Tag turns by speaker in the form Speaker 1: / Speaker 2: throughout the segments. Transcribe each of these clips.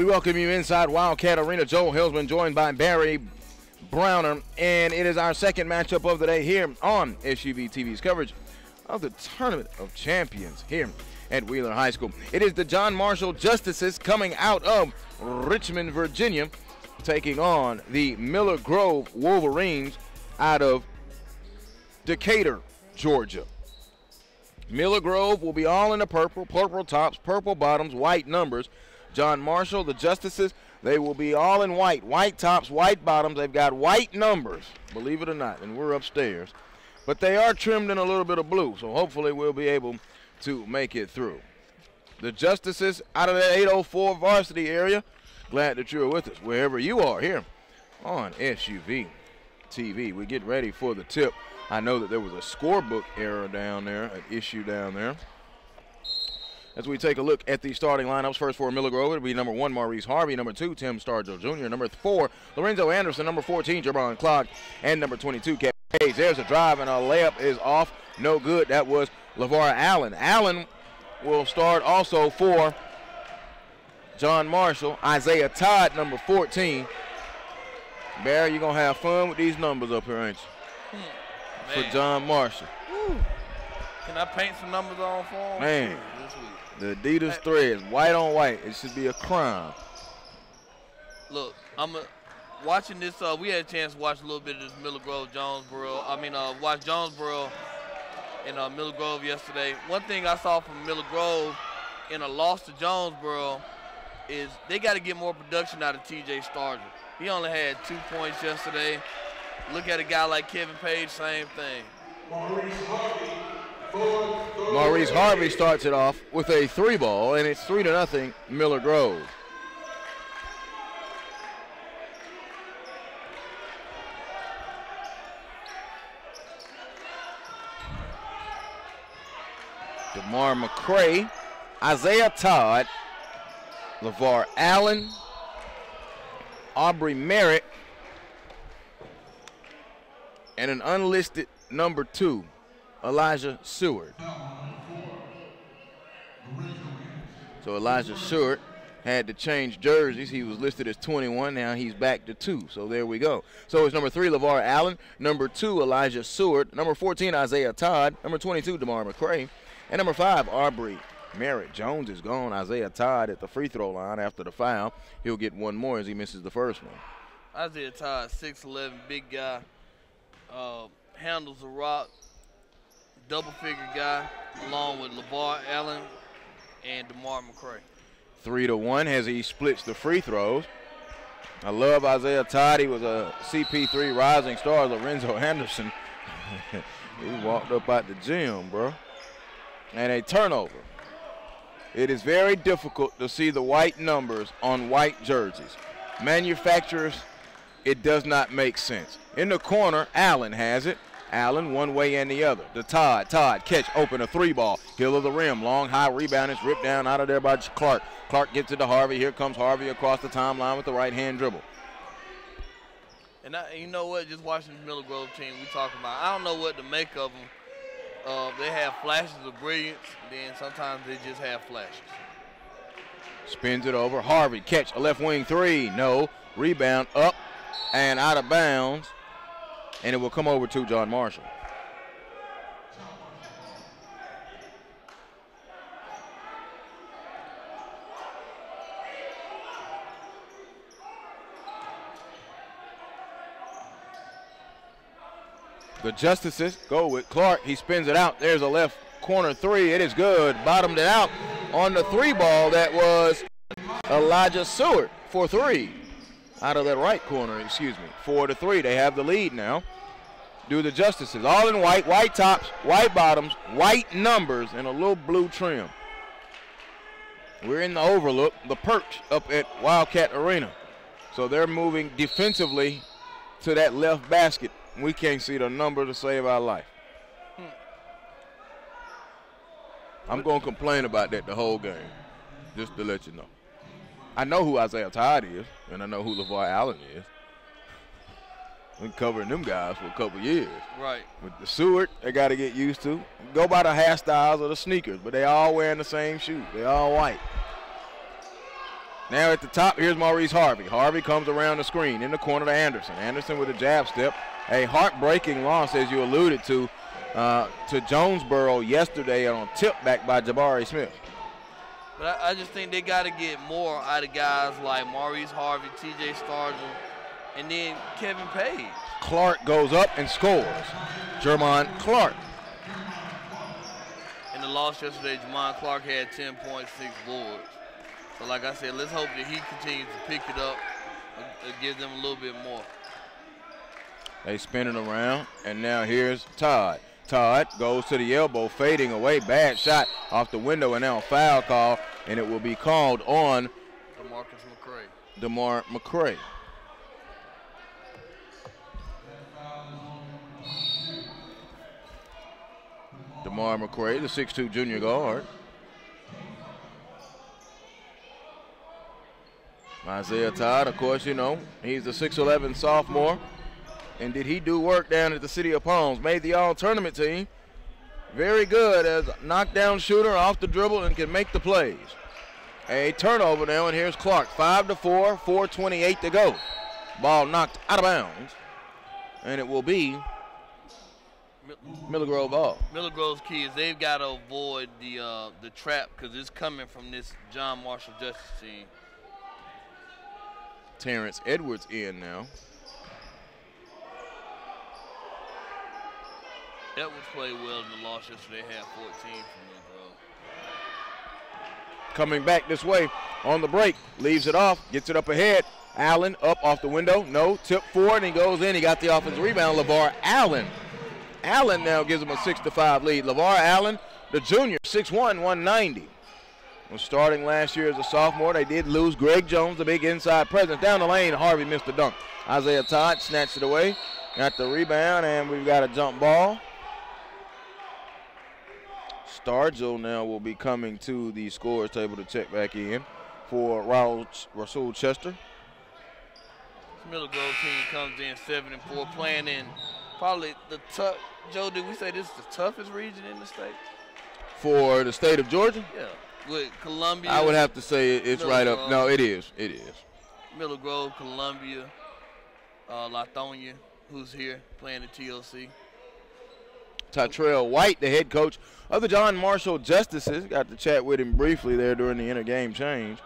Speaker 1: We welcome you inside Wildcat Arena. Joel Hillsman joined by Barry Browner, and it is our second matchup of the day here on SUV TV's coverage of the Tournament of Champions here at Wheeler High School. It is the John Marshall Justices coming out of Richmond, Virginia, taking on the Miller Grove Wolverines out of Decatur, Georgia. Miller Grove will be all in the purple, purple tops, purple bottoms, white numbers. John Marshall, the Justices, they will be all in white. White tops, white bottoms. They've got white numbers, believe it or not, and we're upstairs. But they are trimmed in a little bit of blue, so hopefully we'll be able to make it through. The Justices out of that 804 varsity area, glad that you're with us wherever you are here on SUV TV. We get ready for the tip. I know that there was a scorebook error down there, an issue down there. As we take a look at the starting lineups, first for Miller Grove, it'll be number 1, Maurice Harvey, number 2, Tim Stargell Jr., number 4, Lorenzo Anderson, number 14, Jerron Clark, and number 22, Kevin Hayes. There's a drive, and a layup is off. No good. That was LeVar Allen. Allen will start also for John Marshall. Isaiah Todd, number 14. Barry, you're going to have fun with these numbers up here, ain't you? For John Marshall.
Speaker 2: Woo. Can I paint some numbers on for him?
Speaker 1: Man, the Adidas threads, white on white. It should be a crime.
Speaker 2: Look, watching this. We had a chance to watch a little bit of this Miller Grove Jonesboro. Watch Jonesboro and Miller Grove yesterday. One thing I saw from Miller Grove in a loss to Jonesboro is they got to get more production out of T.J. Stargell. He only had 2 points yesterday. Look at a guy like Kevin Page, same thing.
Speaker 1: Maurice Harvey starts it off with a 3-ball, and it's 3-0 Miller Grove. DeMar McCray, Isaiah Todd, LeVar Allen, Aubrey Merritt, and an unlisted number 2, Elijah Seward. So Elijah Seward had to change jerseys. He was listed as 21. Now he's back to 2. So there we go. So it's number 3, LeVar Allen. Number 2, Elijah Seward. Number 14, Isaiah Todd. Number 22, DeMar McCray. And number 5, Aubrey Merritt. Jones is gone. Isaiah Todd at the free throw line after the foul. He'll get one more as he misses the first one.
Speaker 2: Isaiah Todd, 6'11", big guy. Handles the rock. Double-figure guy, along with LeVar Allen and DeMar McCray.
Speaker 1: 3-1 as he splits the free throws. I love Isaiah Todd. He was a CP3 rising star. Lorenzo Anderson, he walked up out the gym, bro. And a turnover. It is very difficult to see the white numbers on white jerseys. Manufacturers, it does not make sense. In the corner, Allen has it. Allen one way and the other. To Todd. Todd catch, open, a 3-ball. Hill of the rim, long, high rebound. It's ripped down out of there by Clark. Clark gets it to Harvey. Here comes Harvey across the timeline with the right-hand dribble.
Speaker 2: And you know what? Just watching the Miller Grove team we talking about, I don't know what to make of them. They have flashes of brilliance, then sometimes they just have flashes.
Speaker 1: Spins it over. Harvey catch, a left wing 3. No. Rebound up and out of bounds. And it will come over to John Marshall. The Justices go with Clark. He spins it out. There's a left corner 3. It is good. Bottomed it out on the 3-ball. That was Elijah Seward for 3. Out of that right corner, 4-3. They have the lead now. Do the Justices. All in white, white tops, white bottoms, white numbers, and a little blue trim. We're in the overlook, the perch up at Wildcat Arena. So they're moving defensively to that left basket. We can't see the number to save our life. I'm going to complain about that the whole game, just to let you know. I know who Isaiah Todd is, and I know who LeVar Allen is. Been covering them guys for a couple years.
Speaker 2: Right.
Speaker 1: With the Seward, they got to get used to. Go by the hairstyles or the sneakers, but they all wearing the same shoes. They all white. Now at the top, here's Maurice Harvey. Harvey comes around the screen in the corner to Anderson. Anderson with a jab step. A heartbreaking loss, as you alluded to Jonesboro yesterday on a tip back by Jabari Smith.
Speaker 2: But I just think they got to get more out of guys like Maurice Harvey, T.J. Stargell, and then Kevin Page.
Speaker 1: Clark goes up and scores. Jermon Clark.
Speaker 2: In the loss yesterday, Jermon Clark had 10 points, 6 boards. So like I said, let's hope that he continues to pick it up and give them a little bit more.
Speaker 1: They spin it around, and now here's Todd. Todd goes to the elbow, fading away. Bad shot off the window, and now a foul call, and it will be called on DeMar McCray. DeMar McCray, the 6'2 junior guard. Isaiah Todd, of course, you know, he's the 6'11 sophomore. And did he do work down at the City of Palms? Made the all-tournament team. Very good as a knockdown shooter off the dribble and can make the plays. A turnover now, and here's Clark. 5-4, 4:28 to go. Ball knocked out of bounds. And it will be Miller Grove ball.
Speaker 2: Miller Grove's key is they've got to avoid the trap because it's coming from this John Marshall Justice team.
Speaker 1: Terrence Edwards in now.
Speaker 2: Edwards played well in the loss yesterday, had 14 from Miller Grove.
Speaker 1: Coming back this way on the break, leaves it off, gets it up ahead. Allen up off the window, no, tip forward, and he goes in. He got the offensive rebound, LeVar Allen. Allen now gives him a 6-5 lead. LeVar Allen, the junior, 6'1", 190. Was starting last year as a sophomore. They did lose Greg Jones, the big inside presence. Down the lane, Harvey missed the dunk. Isaiah Todd snatched it away, got the rebound, and we've got a jump ball. Stargell now will be coming to the scores table to check back in for Rasul Chester.
Speaker 2: This Miller Grove team comes in 7-4, playing in probably the tough. Joe, did we say this is the toughest region in the state?
Speaker 1: For the state of Georgia?
Speaker 2: Yeah. With Columbia.
Speaker 1: I would have to say it's
Speaker 2: Miller
Speaker 1: right
Speaker 2: Grove.
Speaker 1: up. No, it is. It is.
Speaker 2: Miller Grove, Columbia, Lithonia, who's here playing the TOC.
Speaker 1: Tytrell White, the head coach of the John Marshall Justices. Got to chat with him briefly there during the intergame change.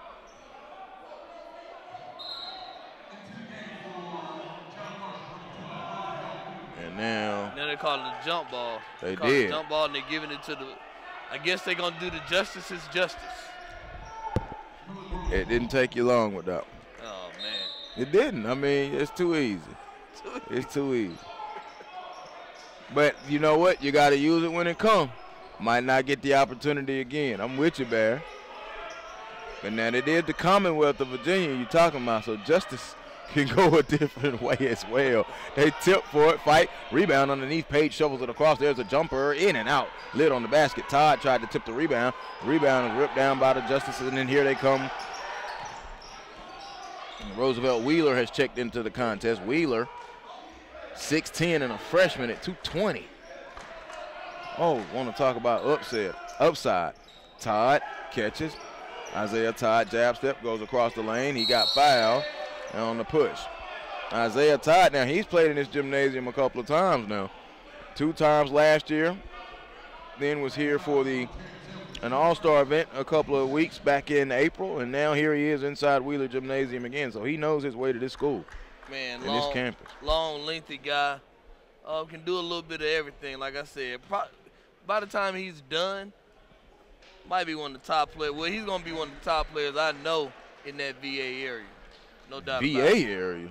Speaker 1: And now
Speaker 2: they call it a jump ball.
Speaker 1: They
Speaker 2: call
Speaker 1: did.
Speaker 2: It a jump ball, and they're giving it to the, I guess they're going to do the Justices justice.
Speaker 1: It didn't take you long with that one.
Speaker 2: Oh, man.
Speaker 1: It didn't. I mean, it's too easy. It's too easy. But you know what? You got to use it when it comes. Might not get the opportunity again. I'm with you, Bear. But now it is the Commonwealth of Virginia you're talking about, so justice can go a different way as well. They tip for it, fight, rebound underneath. Page shovels it across. There's a jumper in and out. Lid on the basket. Todd tried to tip the rebound. Rebound is ripped down by the Justices, and then here they come. Roosevelt Wheeler has checked into the contest. Wheeler, 6'10" and a freshman at 220. Oh, want to talk about upside. Todd catches. Isaiah Todd jab step, goes across the lane. He got fouled on the push. Isaiah Todd, now he's played in this gymnasium a couple of times now. 2 times last year. Then was here for an all-star event a couple of weeks back in April, and now here he is inside Wheeler Gymnasium again. So he knows his way to this school.
Speaker 2: Man,
Speaker 1: this campus.
Speaker 2: Long, lengthy guy. Can do a little bit of everything. Like I said, by the time he's done, might be one of the top players. Well, he's going to be one of the top players I know in that VA area. No doubt about it.
Speaker 1: VA area?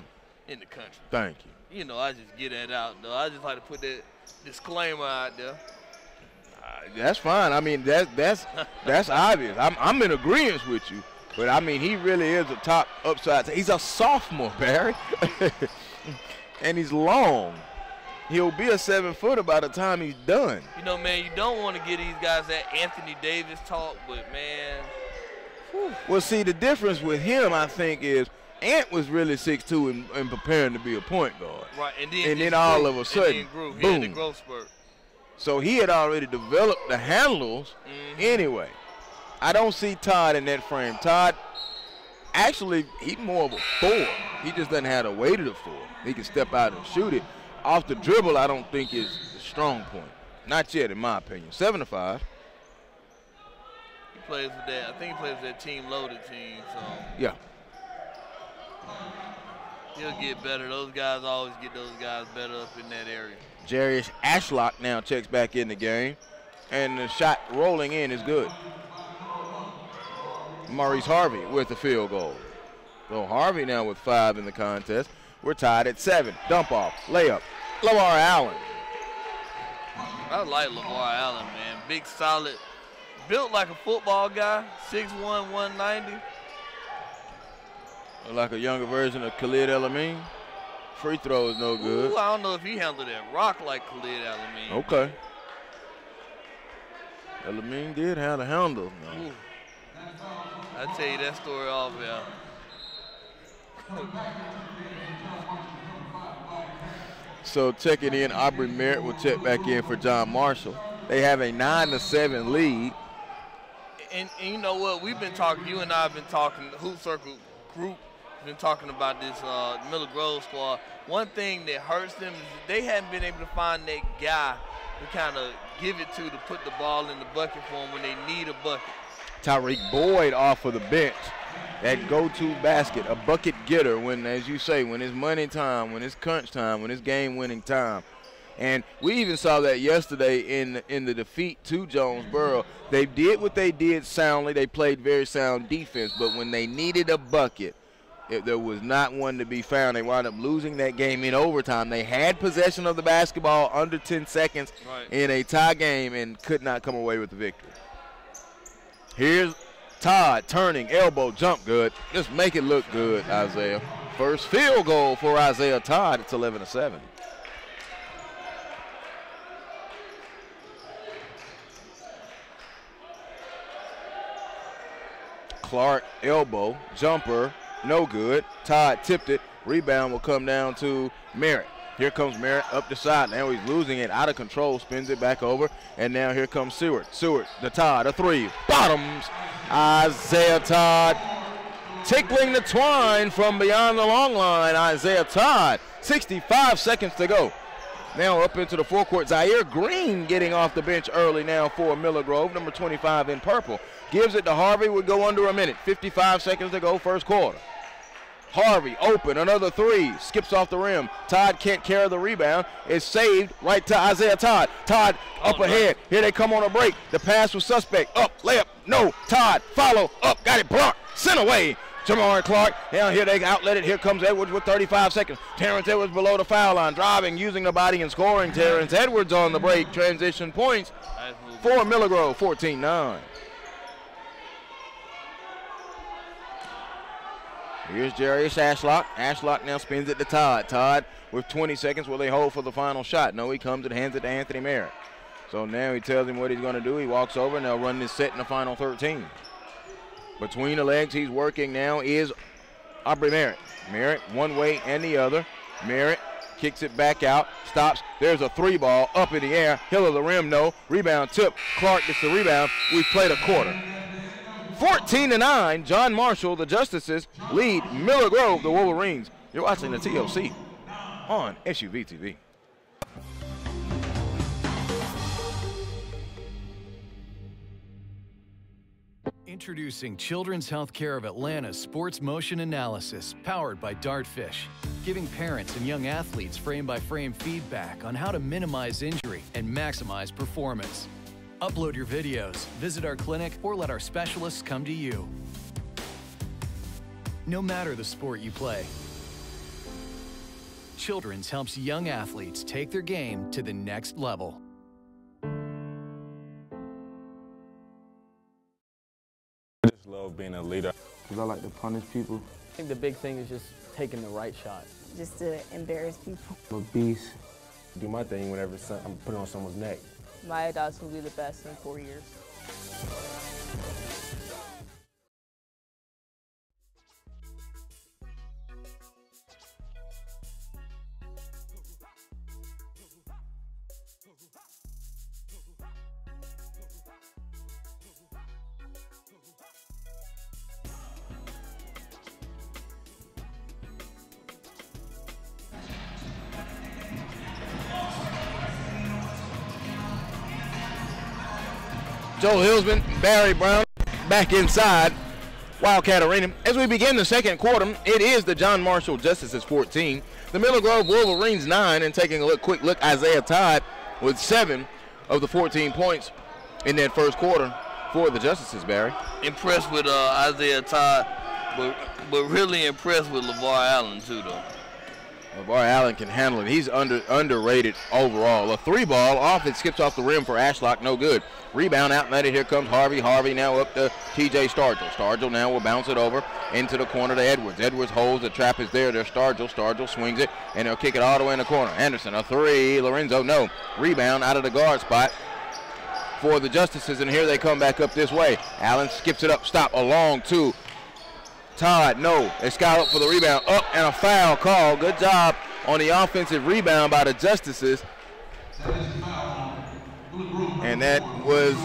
Speaker 2: In the country.
Speaker 1: Thank you.
Speaker 2: You know, I just get that out, though. I just like to put that disclaimer out there.
Speaker 1: That's fine. I mean, that's obvious. I'm in agreement with you. But, I mean, he really is a top upside. He's a sophomore, Barry. And he's long. He'll be a 7-footer by the time he's done.
Speaker 2: You know, man, you don't want to get these guys that Anthony Davis talk, but, man. Whew.
Speaker 1: Well, see, the difference with him, I think, is Ant was really 6'2" and preparing to be a point guard.
Speaker 2: Right, and
Speaker 1: then all of a sudden,
Speaker 2: boom.
Speaker 1: He
Speaker 2: had the growth spurt.
Speaker 1: So he had already developed the handles anyway. I don't see Todd in that frame. Todd Actually, he's more of a 4. He just doesn't have the weight of the 4. He can step out and shoot it. Off the dribble, I don't think is the strong point. Not yet, in my opinion. 7-5.
Speaker 2: He plays with that. I think he plays with that team-loaded team. So
Speaker 1: yeah,
Speaker 2: he'll get better. Those guys always get those guys better up in that area.
Speaker 1: Jarius Ashlock now checks back in the game, and the shot rolling in is good. Maurice Harvey with the field goal. So Harvey now with 5 in the contest. We're tied at 7. Dump off, layup. LaVar Allen.
Speaker 2: I like LaVar Allen, man. Big, solid, built like a football guy. 6'1", 190.
Speaker 1: Like a younger version of Khalid El-Amin. Free throw is no good.
Speaker 2: Ooh, I don't know if he handled that rock like Khalid El-Amin.
Speaker 1: Okay. El-Amin did have a handle. No.
Speaker 2: I'll tell you that story off, yeah.
Speaker 1: So checking in, Aubrey Merritt will check back in for John Marshall. They have a 9-7 lead.
Speaker 2: And you know what? We've been talking, you and I have been talking, the Hoop Circle group has been talking about this Miller Grove squad. One thing that hurts them is they haven't been able to find that guy to kind of give it to put the ball in the bucket for them when they need a bucket.
Speaker 1: Tyreek Boyd off of the bench. That go-to basket, a bucket getter when, as you say, when it's money time, when it's crunch time, when it's game-winning time. And we even saw that yesterday in the defeat to Jonesboro. They did what they did soundly. They played very sound defense, but when they needed a bucket, there was not one to be found. They wound up losing that game in overtime. They had possession of the basketball under 10 seconds in a tie game and could not come away with the victory. Here's Todd turning, elbow, jump good. Just make it look good, Isaiah. First field goal for Isaiah Todd. It's 11-7. Clark, elbow, jumper, no good. Todd tipped it. Rebound will come down to Merritt. Here comes Merritt up the side. Now he's losing it, out of control, spins it back over. And now here comes Seward. Seward, the Todd, a 3. Bottoms. Isaiah Todd tickling the twine from beyond the long line. Isaiah Todd, 65 seconds to go. Now up into the forecourt. Zaire Green getting off the bench early now for Miller Grove, number 25 in purple. Gives it to Harvey, would go under a minute. 55 seconds to go, first quarter. Harvey open, another 3, skips off the rim. Todd can't carry the rebound. It's saved right to Isaiah Todd. Todd up ahead. Here they come on a break. The pass was suspect. Up, layup, no. Todd, follow, up, got it blocked. Sent away. Jamar Clark. Now here they outlet it. Here comes Edwards with 35 seconds. Terrence Edwards below the foul line. Driving, using the body, and scoring. Terrence Edwards on the break. Transition points for Miller Grove, 14-9. Here's Jarius Ashlock. Ashlock now spins it to Todd. Todd with 20 seconds. Will they hold for the final shot? No, he comes and hands it to Anthony Merritt. So now he tells him what he's going to do. He walks over and they'll run this set in the final 13. Between the legs he's working now is Aubrey Merritt. Merritt one way and the other. Merritt kicks it back out. Stops. There's a 3 ball up in the air. Hill of the rim, no. Rebound tip. Clark gets the rebound. We've played a quarter. 14-9, John Marshall, the Justices, lead Miller Grove, the Wolverines. You're watching the TOC on SUV TV.
Speaker 3: Introducing Children's Healthcare of Atlanta's Sports Motion Analysis, powered by Dartfish, giving parents and young athletes frame-by-frame feedback on how to minimize injury and maximize performance. Upload your videos, visit our clinic, or let our specialists come to you. No matter the sport you play, Children's helps young athletes take their game to the next level.
Speaker 4: I just love being a leader.
Speaker 5: Because I like to punish people.
Speaker 6: I think the big thing is just taking the right shot.
Speaker 7: Just to embarrass people.
Speaker 5: I'm a beast.
Speaker 4: Do my thing whenever I'm putting on someone's neck.
Speaker 6: My dogs will be the best in 4 years.
Speaker 1: Joe Hillsman, Barry Brown back inside Wildcat Arena. As we begin the second quarter, it is the John Marshall Justices 14, the Miller Grove Wolverines 9, and taking a quick look, Isaiah Todd with 7 of the 14 points in that first quarter for the Justices, Barry.
Speaker 2: Impressed with Isaiah Todd, but really impressed with LeVar Allen too, though.
Speaker 1: LeVar Allen can handle it. He's underrated overall. A 3-ball off. It skips off the rim for Ashlock. No good. Rebound out and here comes Harvey. Harvey now up to TJ Stargell. Stargell now will bounce it over into the corner to Edwards. Edwards holds. The trap is there. There's Stargell. Stargell swings it, and they'll kick it all the way in the corner. Anderson, a 3. Lorenzo, no. Rebound out of the guard spot for the Justices, and here they come back up this way. Allen skips it up. Stop. Along to Todd, no. They scout up for the rebound. Up and a foul call. Good job on the offensive rebound by the Justices. And that was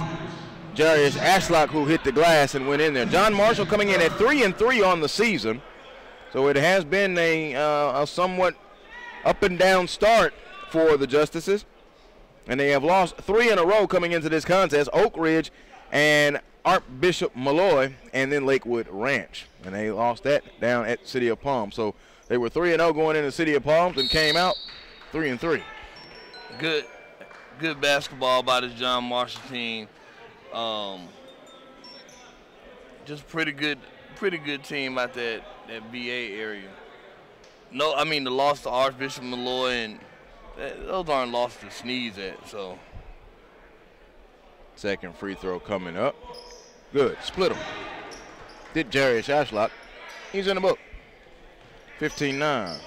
Speaker 1: Jarius Ashlock who hit the glass and went in there. John Marshall coming in at 3-3 on the season. So it has been a somewhat up and down start for the Justices. And they have lost 3 in a row coming into this contest. Oak Ridge and Archbishop Malloy, and then Lakewood Ranch. And they lost that down at City of Palms. So they were 3-0 going into City of Palms and came out 3-3.
Speaker 2: Good basketball by the John Marshall team. Just pretty good team out that VA area. No, I mean the loss to Archbishop Malloy, and those aren't losses to sneeze at. So
Speaker 1: second free throw coming up. Good. Split him. Did Jarius Ashlock. He's in the book. 15-9.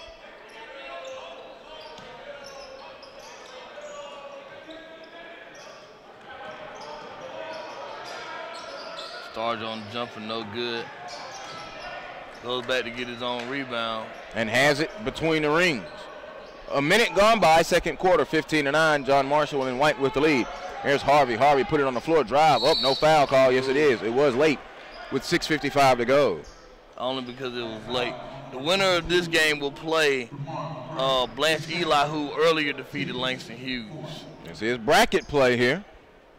Speaker 2: Stargell on the jumper, no good. Goes back to get his own rebound.
Speaker 1: And has it between the rings. A minute gone by, second quarter, 15-9. John Marshall and White with the lead. Here's Harvey. Harvey put it on the floor, drive up, no foul call. Yes, it is. It was late with 6:55 to go.
Speaker 2: Only because it was late. The winner of this game will play Blanche Eli, who earlier defeated Langston Hughes.
Speaker 1: This is bracket play here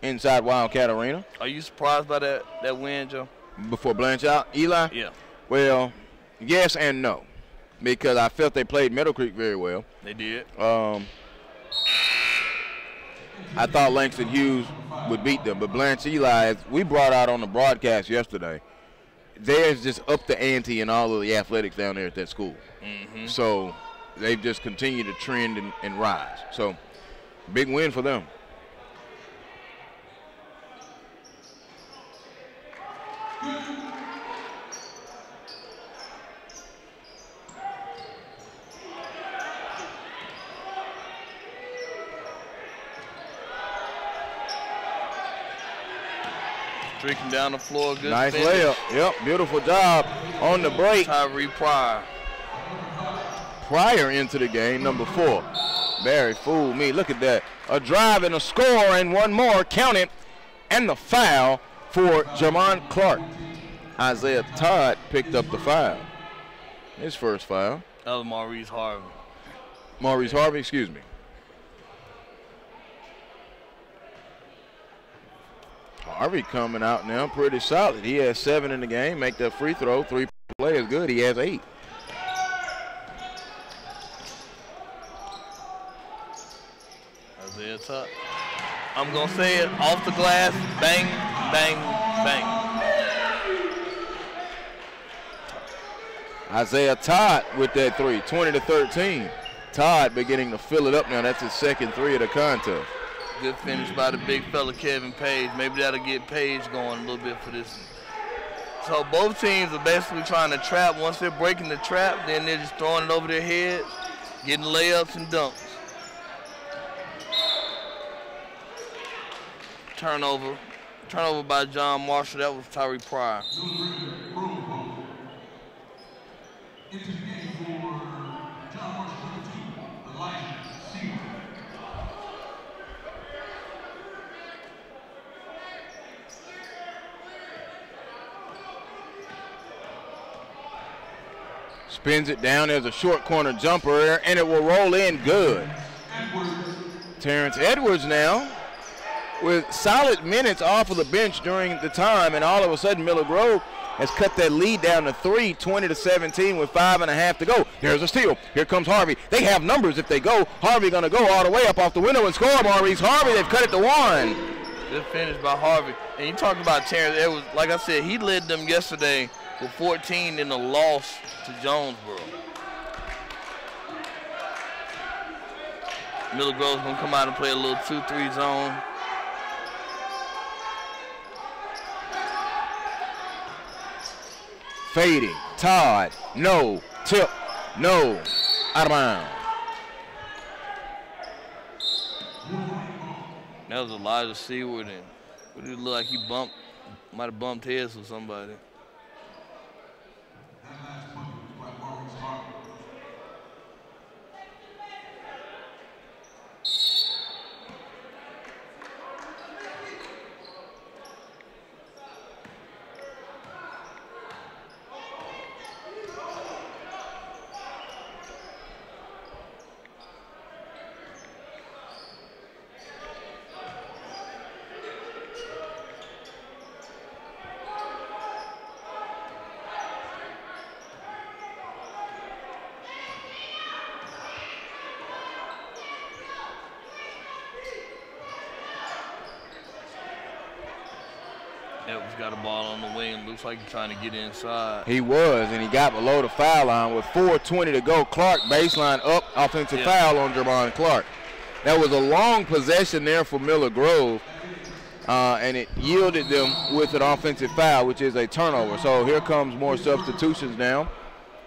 Speaker 1: inside Wildcat Arena.
Speaker 2: Are you surprised by that win, Joe?
Speaker 1: Before Blanche out, Eli?
Speaker 2: Yeah.
Speaker 1: Well, yes and no, because I felt they played Middle Creek very well.
Speaker 2: They did.
Speaker 1: I thought Langston Hughes would beat them, but Blanche Eli, as we brought out on the broadcast yesterday, theirs just up the ante in all of the athletics down there at that school.
Speaker 2: Mm-hmm.
Speaker 1: So they've just continued to trend and rise. So big win for them.
Speaker 2: Streaking down the floor, good
Speaker 1: nice
Speaker 2: finish.
Speaker 1: layup. Yep, beautiful job on the break.
Speaker 2: Tyree Pryor.
Speaker 1: Pryor into the game, number 4. Barry fooled me. Look at that. A drive and a score and one more. Count it. And the foul for Jamon Clark. Isaiah Todd picked up the foul. His first foul.
Speaker 2: That was Maurice Harvey.
Speaker 1: Maurice Harvey, excuse me. Harvey coming out now pretty solid. He has 7 in the game. Make that free throw. 3 play is good. He has 8.
Speaker 2: Isaiah Todd. I'm going to say it off the glass. Bang, bang, bang.
Speaker 1: Isaiah Todd with that 3. 20-13. Todd beginning to fill it up now. That's his second 3 of the contest.
Speaker 2: Good finish by the big fella Kevin Page. Maybe that'll get Page going a little bit for this. So both teams are basically trying to trap. Once they're breaking the trap, then they're just throwing it over their heads, getting layups and dunks. Turnover by John Marshall. That was Tyree Pryor.
Speaker 1: Spins it down. There's a short corner jumper, and it will roll in good. Terrence Edwards now with solid minutes off of the bench during the time, and all of a sudden Miller Grove has cut that lead down to 3, 20-17 with 5.5 to go. There's a steal. Here comes Harvey. They have numbers if they go. Harvey going to go all the way up off the window and score, Maurice Harvey. They've cut it to 1.
Speaker 2: Good finish by Harvey. And you talk about Terrence Edwards. Like I said, he led them yesterday with 14 in the loss to Jonesboro. Miller Grove's going to come out and play a little 2-3 zone.
Speaker 1: Fading. Todd. No. Tip. No. Out of bounds.
Speaker 2: That was Elijah Seward, and it looked like he might have bumped heads with somebody. Edwards got a ball on the wing. Looks like he's trying to get inside.
Speaker 1: He was, and he got below the foul line with 4:20 to go. Clark baseline up, offensive foul on Jermon Clark. That was a long possession there for Miller Grove, and it yielded them with an offensive foul, which is a turnover. So here comes more substitutions now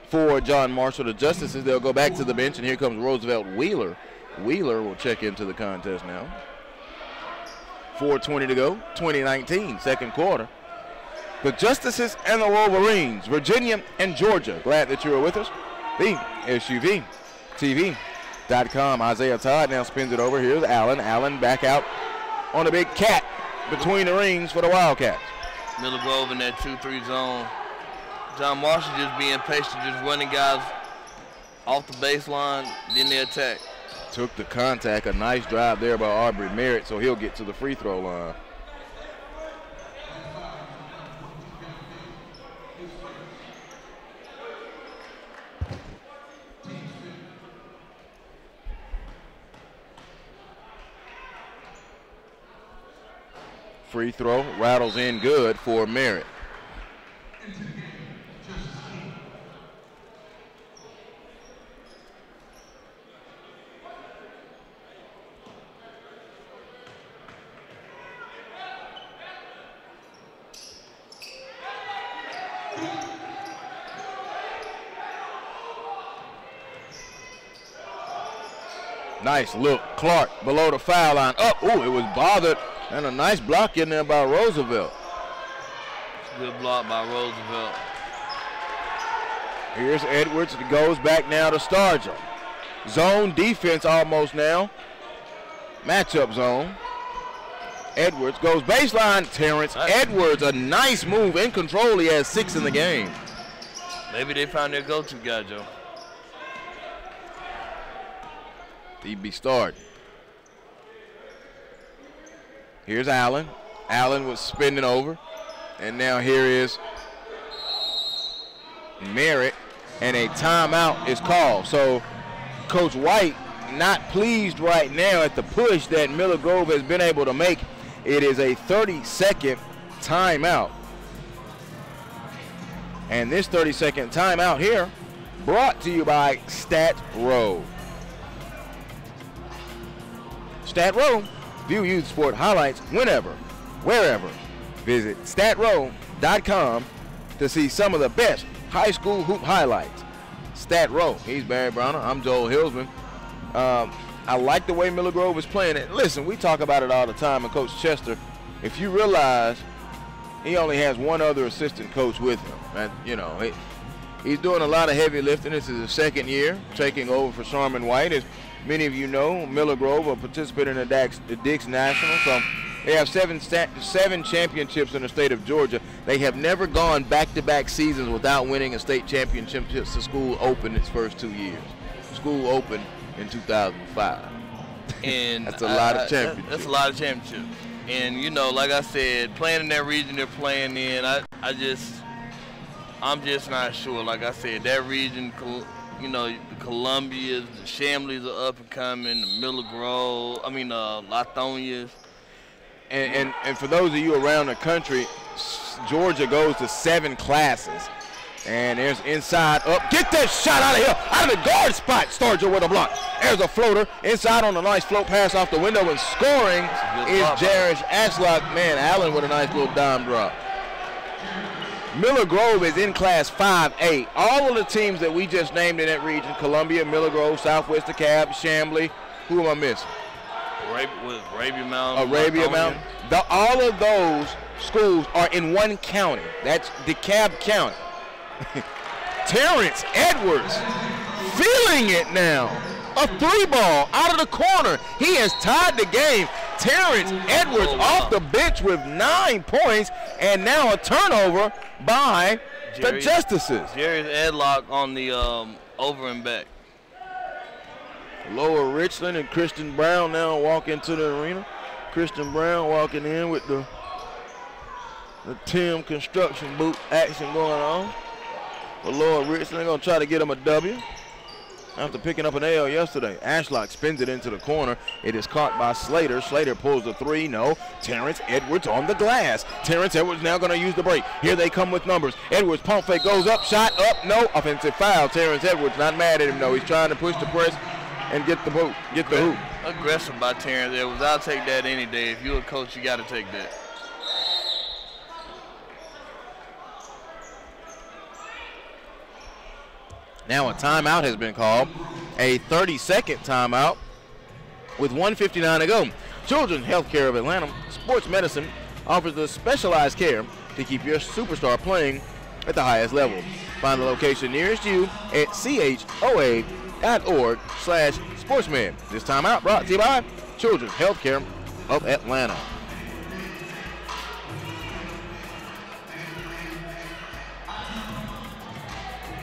Speaker 1: for John Marshall. The Justices, they'll go back to the bench, and here comes Roosevelt Wheeler. Wheeler will check into the contest now. 4:20 to go, 2019, second quarter. The Justices and the Wolverines, Virginia and Georgia. Glad that you are with us. The SUV TV.com. Isaiah Todd now spins it over. Here's Allen. Allen back out on a big cat between the rings for the Wildcats.
Speaker 2: Miller Grove in that 2-3 zone. John Marshall just being patient, just running guys off the baseline, then they attack.
Speaker 1: Took the contact, a nice drive there by Aubrey Merritt, so he'll get to the free throw line. Free throw rattles in good for Merritt. Nice look. Clark below the foul line. Up. Ooh, it was bothered. And a nice block in there by Roosevelt.
Speaker 2: Good block by Roosevelt.
Speaker 1: Here's Edwards. It goes back now to Stargell. Zone defense almost now. Matchup zone. Edwards goes baseline. Terrence Edwards, a nice move in control. He has 6 in the game.
Speaker 2: Maybe they found their go-to guy, Joe.
Speaker 1: He'd be starting. Here's Allen. Allen was spinning over. And now here is Merritt. And a timeout is called. So Coach White not pleased right now at the push that Miller Grove has been able to make. It is a 30-second timeout. And this 30-second timeout here brought to you by Stat Row. Stat Row, view youth sport highlights whenever, wherever. Visit statrow.com to see some of the best high school hoop highlights. Stat Row, he's Barry Browner, I'm Joel Hilsman. I like the way Miller Grove is playing it. Listen, we talk about it all the time, and Coach Chester, if you realize he only has one other assistant coach with him, and, you know, he's doing a lot of heavy lifting. This is his second year taking over for Sharman White. As many of you know, Miller Grove are participating in the Dix National. So they have seven championships in the state of Georgia. They have never gone back-to-back seasons without winning a state championship since the school opened its first 2 years. School opened in 2005.
Speaker 2: And
Speaker 1: that's a lot of championships.
Speaker 2: That's a lot of championships. And, you know, like I said, playing in that region they're playing in, I'm just not sure. Like I said, that region, you know, the Columbias, the Chambleys are up and coming, the Miller Grove, Lathonias.
Speaker 1: And for those of you around the country, Georgia goes to 7 classes. And there's inside up. Get that shot out of here. Out of the guard spot. Starger with a block. There's a floater. Inside on a nice float pass off the window. And scoring is Jarish Ashlock. Man, Allen with a nice little dime drop. Miller Grove is in Class 5A. All of the teams that we just named in that region, Columbia, Miller Grove, Southwest DeKalb, Chamblee. Who am I missing?
Speaker 2: Arabia Mountain.
Speaker 1: Arabia Mountain. All of those schools are in one county. That's DeKalb County. Terrence Edwards feeling it now. A 3-ball out of the corner. He has tied the game. Terrence Edwards off the bench with 9 points, and now a turnover by the Justices.
Speaker 2: Jerry's Edlock on the over and back.
Speaker 1: Lower Richland and Christian Brown now walk into the arena. Christian Brown walking in with the Tim construction boot action going on. But Lower Richland, they're going to try to get him a W after picking up an L yesterday. Ashlock spins it into the corner. It is caught by Slater. Slater pulls the 3. No. Terrence Edwards on the glass. Terrence Edwards now going to use the break. Here they come with numbers. Edwards pump fake goes up. Shot up. No. Offensive foul. Terrence Edwards not mad at him, though. He's trying to push the press and get the hoop.
Speaker 2: Aggressive by Terrence Edwards. I'll take that any day. If you're a coach, you got to take that.
Speaker 1: Now a timeout has been called, a 30-second timeout with 1:59 to go. Children's Healthcare of Atlanta Sports Medicine offers the specialized care to keep your superstar playing at the highest level. Find the location nearest you at choa.org/sportsmed. This timeout brought to you by Children's Healthcare of Atlanta.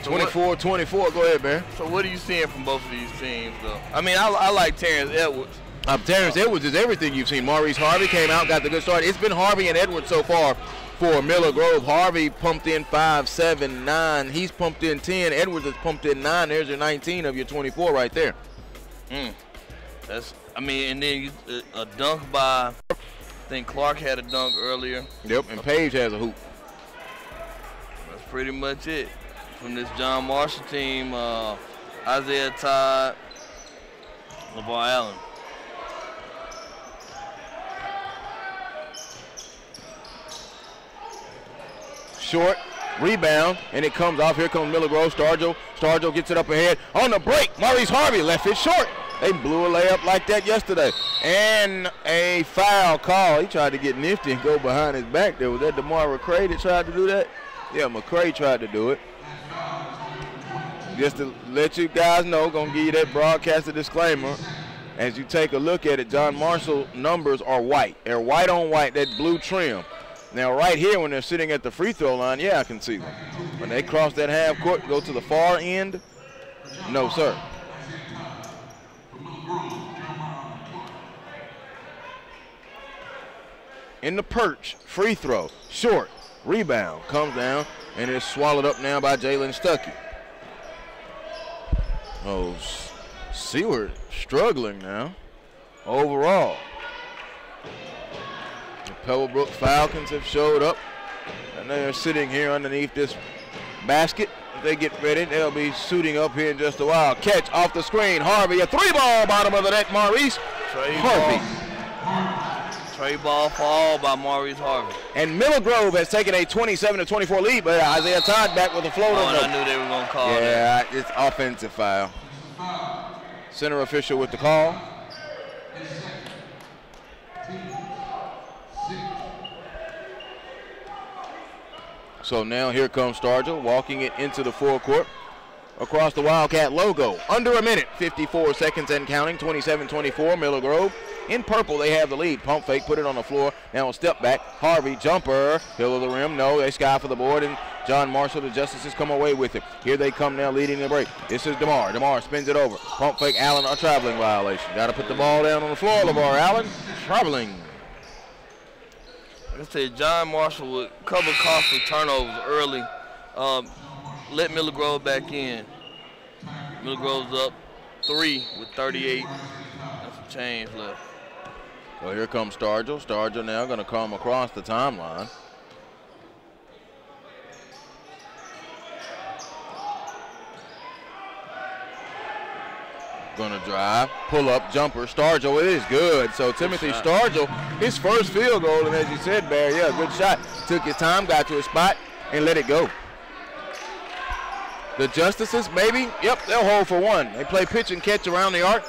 Speaker 1: So 24-24, go ahead, man.
Speaker 2: So what are you seeing from both of these teams, though? I mean, I like Terrence Edwards.
Speaker 1: Terrence Edwards is everything you've seen. Maurice Harvey came out, got the good start. It's been Harvey and Edwards so far for Miller Grove. Harvey pumped in 5, 7, 9. He's pumped in 10. Edwards has pumped in 9. There's your 19 of your 24 right there.
Speaker 2: And then a dunk by, I think Clark had a dunk earlier.
Speaker 1: Yep, and Page has a hoop.
Speaker 2: That's pretty much it. From this John Marshall team, Isaiah Todd, LeVar Allen.
Speaker 1: Short, rebound, and it comes off. Here comes Miller Grove. Stargell gets it up ahead. On the break, Maurice Harvey left it short. They blew a layup like that yesterday. And a foul call. He tried to get nifty and go behind his back there. Was that DeMar McCray that tried to do that? Yeah, McCray tried to do it. Just to let you guys know, gonna give you that broadcaster disclaimer. As you take a look at it, John Marshall numbers are white. They're white on white, that blue trim. Now right here when they're sitting at the free throw line, yeah, I can see them. When they cross that half court, go to the far end, no sir. In the perch, free throw, short, rebound, comes down, and it's swallowed up now by Jalen Stuckey. Oh, Seward struggling now overall. The Pebblebrook Falcons have showed up, and they are sitting here underneath this basket. If they get ready, they'll be suiting up here in just a while. Catch off the screen. Harvey, a 3-ball bottom of the net. Maurice Harvey.
Speaker 2: Trey ball fall by Maurice Harvey.
Speaker 1: And Miller Grove has taken a 27-24 lead, but Isaiah Todd back with a floater.
Speaker 2: Oh, and I knew they were going to call that.
Speaker 1: Yeah, it's offensive foul. Center official with the call. So now here comes Stargell walking it into the forecourt across the Wildcat logo. Under a minute, 54 seconds and counting, 27-24, Miller Grove. In purple, they have the lead. Pump fake, put it on the floor. Now a step back. Harvey, jumper, hill of the rim. No, they sky for the board, and John Marshall, the Justices, come away with it. Here they come now leading the break. This is DeMar. DeMar spins it over. Pump fake, Allen, a traveling violation. Got to put the ball down on the floor. LeVar Allen, traveling.
Speaker 2: Like I said, John Marshall would cover costly turnovers early. Let Miller Grove back in. Miller Grove's up 3 with 38. That's a change left.
Speaker 1: So here comes Stargell. Stargell now going to come across the timeline. Going to drive, pull up, jumper. Stargell, it is good. So Timothy Stargell, his first field goal, and as you said, Barry, yeah, good shot. Took his time, got to a spot, and let it go. The Justices, maybe, yep, they'll hold for one. They play pitch and catch around the arc.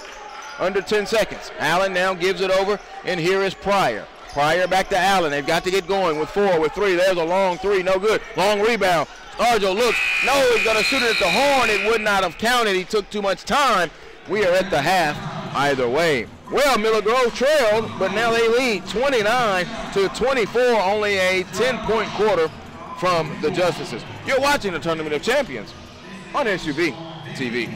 Speaker 1: Under 10 seconds. Allen now gives it over, and here is Pryor. Pryor back to Allen. They've got to get going with 4, with 3. There's a long 3, no good. Long rebound. Stargell looks, no, he's going to shoot it at the horn. It would not have counted. He took too much time. We are at the half either way. Well, Miller Grove trailed, but now they lead 29-24, only a 10-point quarter from the Justices. You're watching the Tournament of Champions on SUV TV.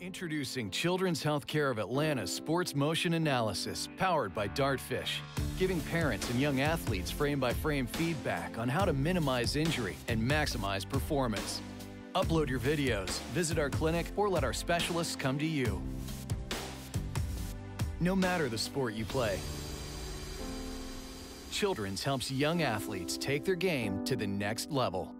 Speaker 3: Introducing Children's Healthcare of Atlanta's Sports Motion Analysis, powered by Dartfish, giving parents and young athletes frame-by-frame feedback on how to minimize injury and maximize performance. Upload your videos, visit our clinic, or let our specialists come to you. No matter the sport you play, Children's helps young athletes take their game to the next level.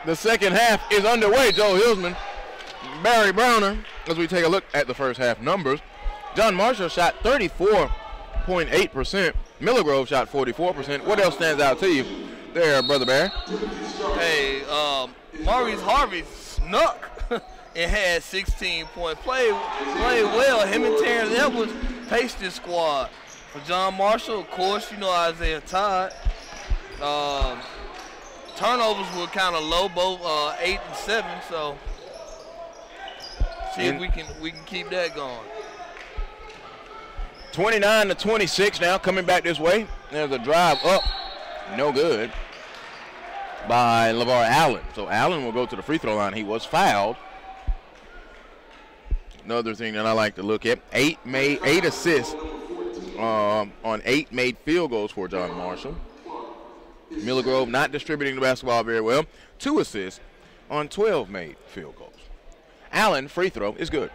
Speaker 1: The second half is underway. Joe Hilsman, Barry Browner, as we take a look at the first half numbers. John Marshall shot 34.8%. Miller Grove shot 44%. What else stands out to you there, Brother Barry?
Speaker 2: Hey, Maurice Harvey snuck and had 16-point play well. Him and Terrence Edwards paced this squad. For John Marshall, of course, you know Isaiah Todd. Turnovers were kind of low, both 8 and 7. So see if we can keep that going.
Speaker 1: 29-26 now, coming back this way. There's a drive up, no good, by LeVar Allen. So Allen will go to the free throw line. He was fouled. Another thing that I like to look at, 8 assists on 8 made field goals for John Marshall. Miller Grove not distributing the basketball very well. 2 assists on 12 made field goals. Allen, free throw is good.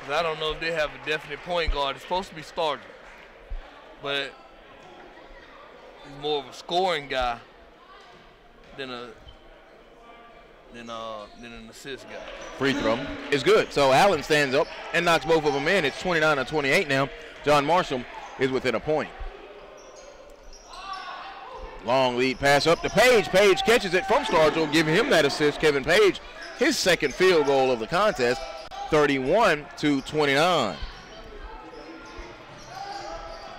Speaker 2: I don't know if they have a definite point guard. It's supposed to be Starger, but he's more of a scoring guy than an assist guy.
Speaker 1: Free throw is good. So Allen stands up and knocks both of them in. It's 29-28 now. John Marshall is within a point. Long lead pass up to Page. Page catches it from Stargell, giving him that assist. Kevin Page, his second field goal of the contest, 31-29.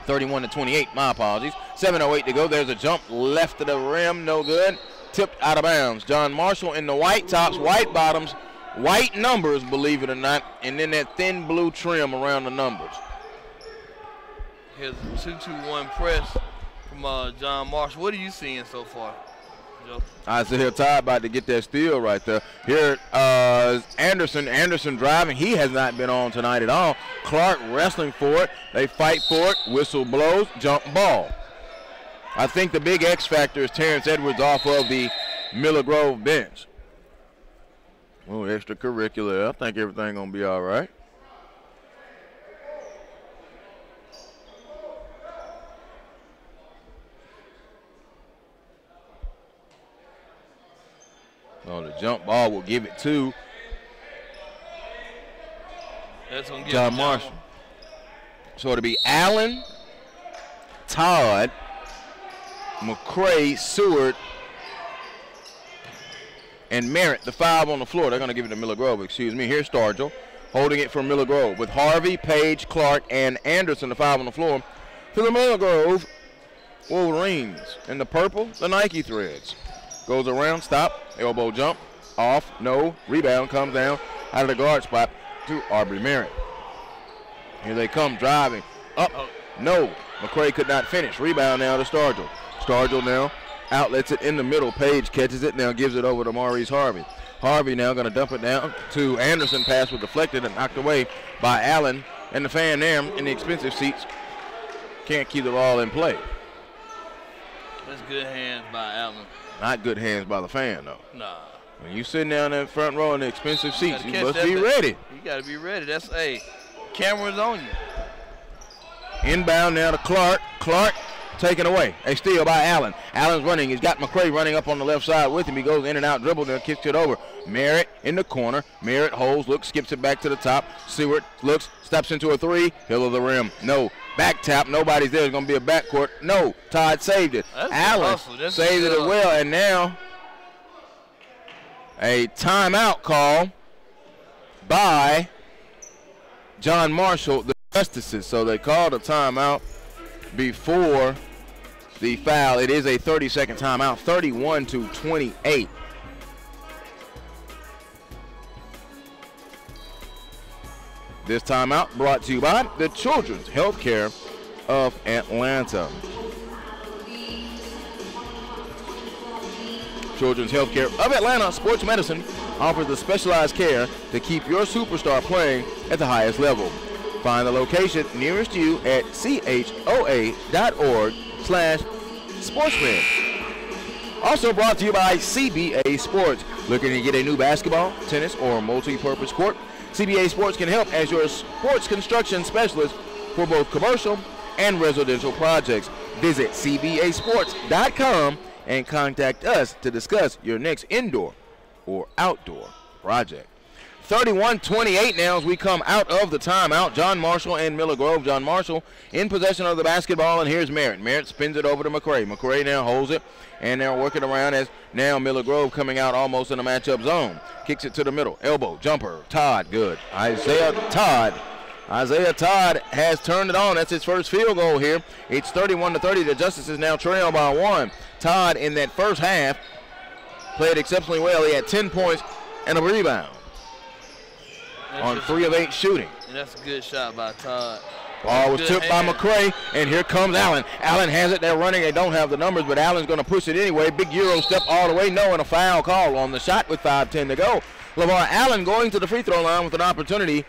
Speaker 1: 31-28, my apologies. 7:08 to go. There's a jump left of the rim, no good. Tipped out of bounds. John Marshall in the white tops, white bottoms, white numbers, believe it or not, and then that thin blue trim around the numbers.
Speaker 2: Here's a 2-2-1 press from John Marshall. What are you seeing so far, Joe?
Speaker 1: Isaiah Todd about to get that steal right there. Here, Anderson driving. He has not been on tonight at all. Clark wrestling for it. They fight for it. Whistle blows. Jump ball. I think the big X factor is Terrence Edwards off of the Miller Grove bench. Oh, extracurricular. I think everything gonna be all right. So the jump ball will give it to John Marshall. So it'll be Allen, Todd, McCray, Seward, and Merritt, the 5 on the floor. They're going to give it to Miller Grove, excuse me. Here's Stargell holding it for Miller Grove with Harvey, Page, Clark, and Anderson, the 5 on the floor. To the Miller Grove Wolverines. In the purple, the Nike Threads. Goes around, stop, elbow jump, off, no, rebound, comes down out of the guard spot to Aubrey Merritt. Here they come, driving, up, no, McCray could not finish. Rebound now to Stargell. Stargell now outlets it in the middle. Page catches it, now gives it over to Maurice Harvey. Harvey now going to dump it down to Anderson. Pass was deflected and knocked away by Allen. And the fan there in the expensive seats can't keep the ball in play.
Speaker 2: That's good hands by Allen.
Speaker 1: Not good hands by the fan, though.
Speaker 2: Nah.
Speaker 1: When you sitting down in the front row in the expensive seats, you must be ready.
Speaker 2: You got to be ready. That's camera's on you.
Speaker 1: Inbound now to Clark. Clark taken away. A steal by Allen. Allen's running. He's got McCray running up on the left side with him. He goes in and out, dribble, then kicks it over. Merritt in the corner. Merritt holds, looks, skips it back to the top. Seward looks, steps into a 3. Hill of the rim. No. Back tap. Nobody's there. It's going to be a backcourt. No. Todd saved it. Allen saved it as well. And now a timeout call by John Marshall, the justices. So they called a timeout before the foul. It is a 30-second timeout, 31-28. This timeout brought to you by the Children's Healthcare of Atlanta. Children's Healthcare of Atlanta Sports Medicine offers the specialized care to keep your superstar playing at the highest level. Find the location nearest you at choa.org/sportsmed. Also brought to you by CBA Sports. Looking to get a new basketball, tennis, or multi-purpose court? CBA Sports can help as your sports construction specialist for both commercial and residential projects. Visit cbasports.com and contact us to discuss your next indoor or outdoor project. 31-28 now as we come out of the timeout. John Marshall and Miller Grove. John Marshall in possession of the basketball, and here's Merritt. Merritt spins it over to McCray. McCray now holds it, and they're working around as now Miller Grove coming out almost in a matchup zone. Kicks it to the middle. Elbow, jumper, Todd, good. Isaiah Todd has turned it on. That's his first field goal here. It's 31-30. The Justices now trail by 1. Todd in that first half played exceptionally well. He had 10 points and a rebound on 3 of 8 shooting.
Speaker 2: And that's a good shot by Todd.
Speaker 1: Ball was tipped by McCray, and here comes Allen. Allen has it. They're running. They don't have the numbers, but Allen's going to push it anyway. Big Euro step all the way. No, and a foul call on the shot with 5:10 to go. LeVar Allen going to the free throw line with an opportunity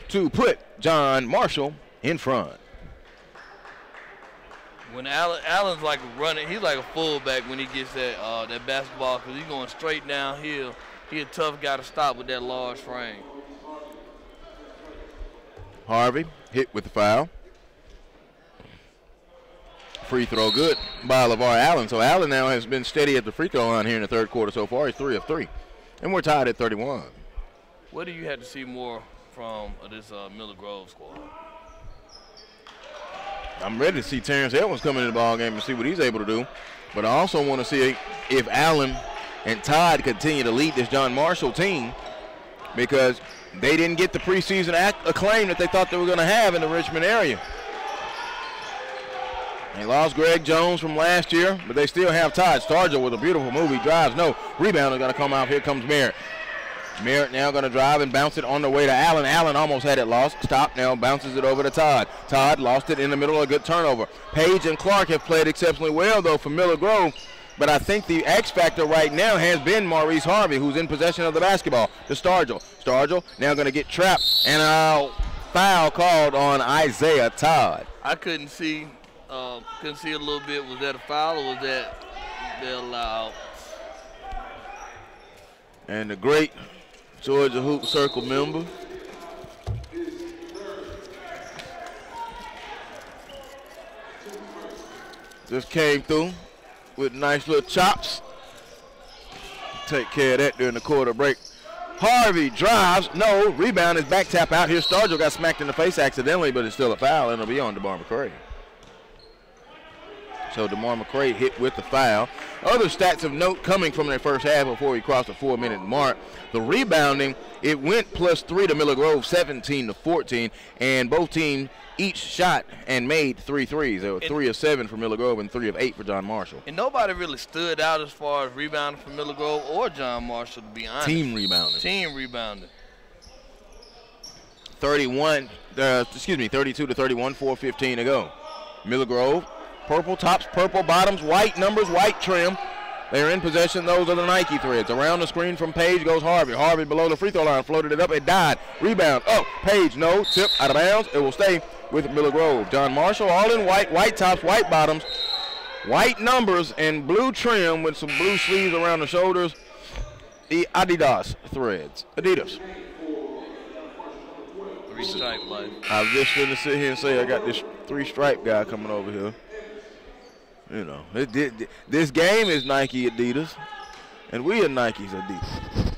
Speaker 1: to put John Marshall in front.
Speaker 2: When Allen's like running, he's like a fullback when he gets that basketball because he's going straight downhill. He's a tough guy to stop with that large frame.
Speaker 1: Harvey hit with the foul. Free throw good by LeVar Allen. So Allen now has been steady at the free throw line here in the third quarter so far. He's 3 of 3. And we're tied at 31.
Speaker 2: What do you have to see more from this Miller Grove squad?
Speaker 1: I'm ready to see Terrence Edwards come into the ball game and see what he's able to do. But I also want to see if Allen and Todd continue to lead this John Marshall team, because they didn't get the preseason acclaim that they thought they were going to have in the Richmond area. They lost Greg Jones from last year, but they still have Todd Stargell with a beautiful move. He drives, no. Rebound is going to come out. Here comes Merritt. Merritt now going to drive and bounce it on the way to Allen. Allen almost had it lost. Stop now, bounces it over to Todd. Todd lost it in the middle, a good turnover. Page and Clark have played exceptionally well, though, for Miller Grove. But I think the X factor right now has been Maurice Harvey, who's in possession of the basketball. To Stargell. Stargell now going to get trapped, and a foul called on Isaiah Todd.
Speaker 2: I couldn't see a little bit. Was that a foul or was that they allowed?
Speaker 1: And the great Georgia Hoop Circle member just came through with nice little chops. Take care of that during the quarter break. Harvey drives, no, rebound is back tap out. Here Stargell got smacked in the face accidentally, but it's still a foul, and it'll be on DeMar McCray. So DeMar McCray hit with the foul. Other stats of note coming from their first half before we crossed the 4-minute mark. The rebounding, it went +3 to Miller Grove, 17-14, and both teams each shot and made 3 threes. There were 3 of 7 for Miller Grove and 3 of 8 for John Marshall.
Speaker 2: And nobody really stood out as far as rebounding for Miller Grove or John Marshall, to be honest.
Speaker 1: Team rebounding. 32-31, 4:15 to go. Miller Grove, purple tops, purple bottoms, white numbers, white trim. They're in possession. Those are the Nike threads. Around the screen from Page goes Harvey. Harvey below the free throw line, floated it up. It died. Rebound. Oh, Page, no. Tip out of bounds. It will stay with Miller Grove. John Marshall all in white. White tops, white bottoms, white numbers, and blue trim with some blue sleeves around the shoulders. The Adidas threads. Adidas.
Speaker 2: 3-stripe life.
Speaker 1: I was just going to sit here and say I got this 3-stripe guy coming over here. You know, this game is Nike Adidas, and we are Nike's Adidas.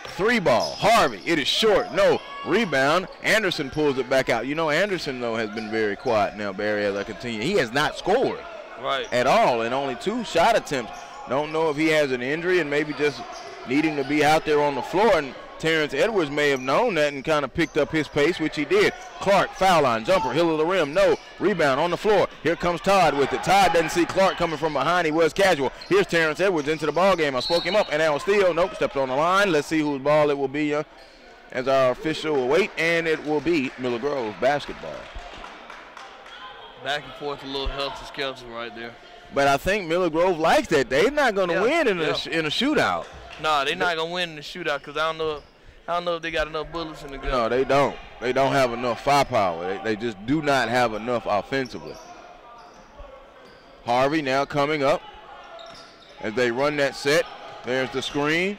Speaker 1: 3 ball, Harvey, it is short, no, rebound, Anderson pulls it back out. You know, Anderson, though, has been very quiet now, Barry, as I continue. He has not scored at all, and only 2 shot attempts. Don't know if he has an injury and maybe just needing to be out there on the floor, and Terrence Edwards may have known that and kind of picked up his pace, which he did. Clark, foul line, jumper, hill of the rim, no. Rebound on the floor. Here comes Todd with it. Todd doesn't see Clark coming from behind. He was casual. Here's Terrence Edwards into the ball game. I spoke him up, and now steal. Nope, stepped on the line. Let's see whose ball it will be as our official will wait, and it will be Miller Grove basketball.
Speaker 2: Back and forth, a little helter-skelter right there.
Speaker 1: But I think Miller Grove likes that. They're not going to win in a shootout.
Speaker 2: No, they're not going to win in the shootout because I don't know if they got enough bullets in the gun.
Speaker 1: No, they don't. They don't have enough firepower. They just do not have enough offensively. Harvey now coming up as they run that set. There's the screen.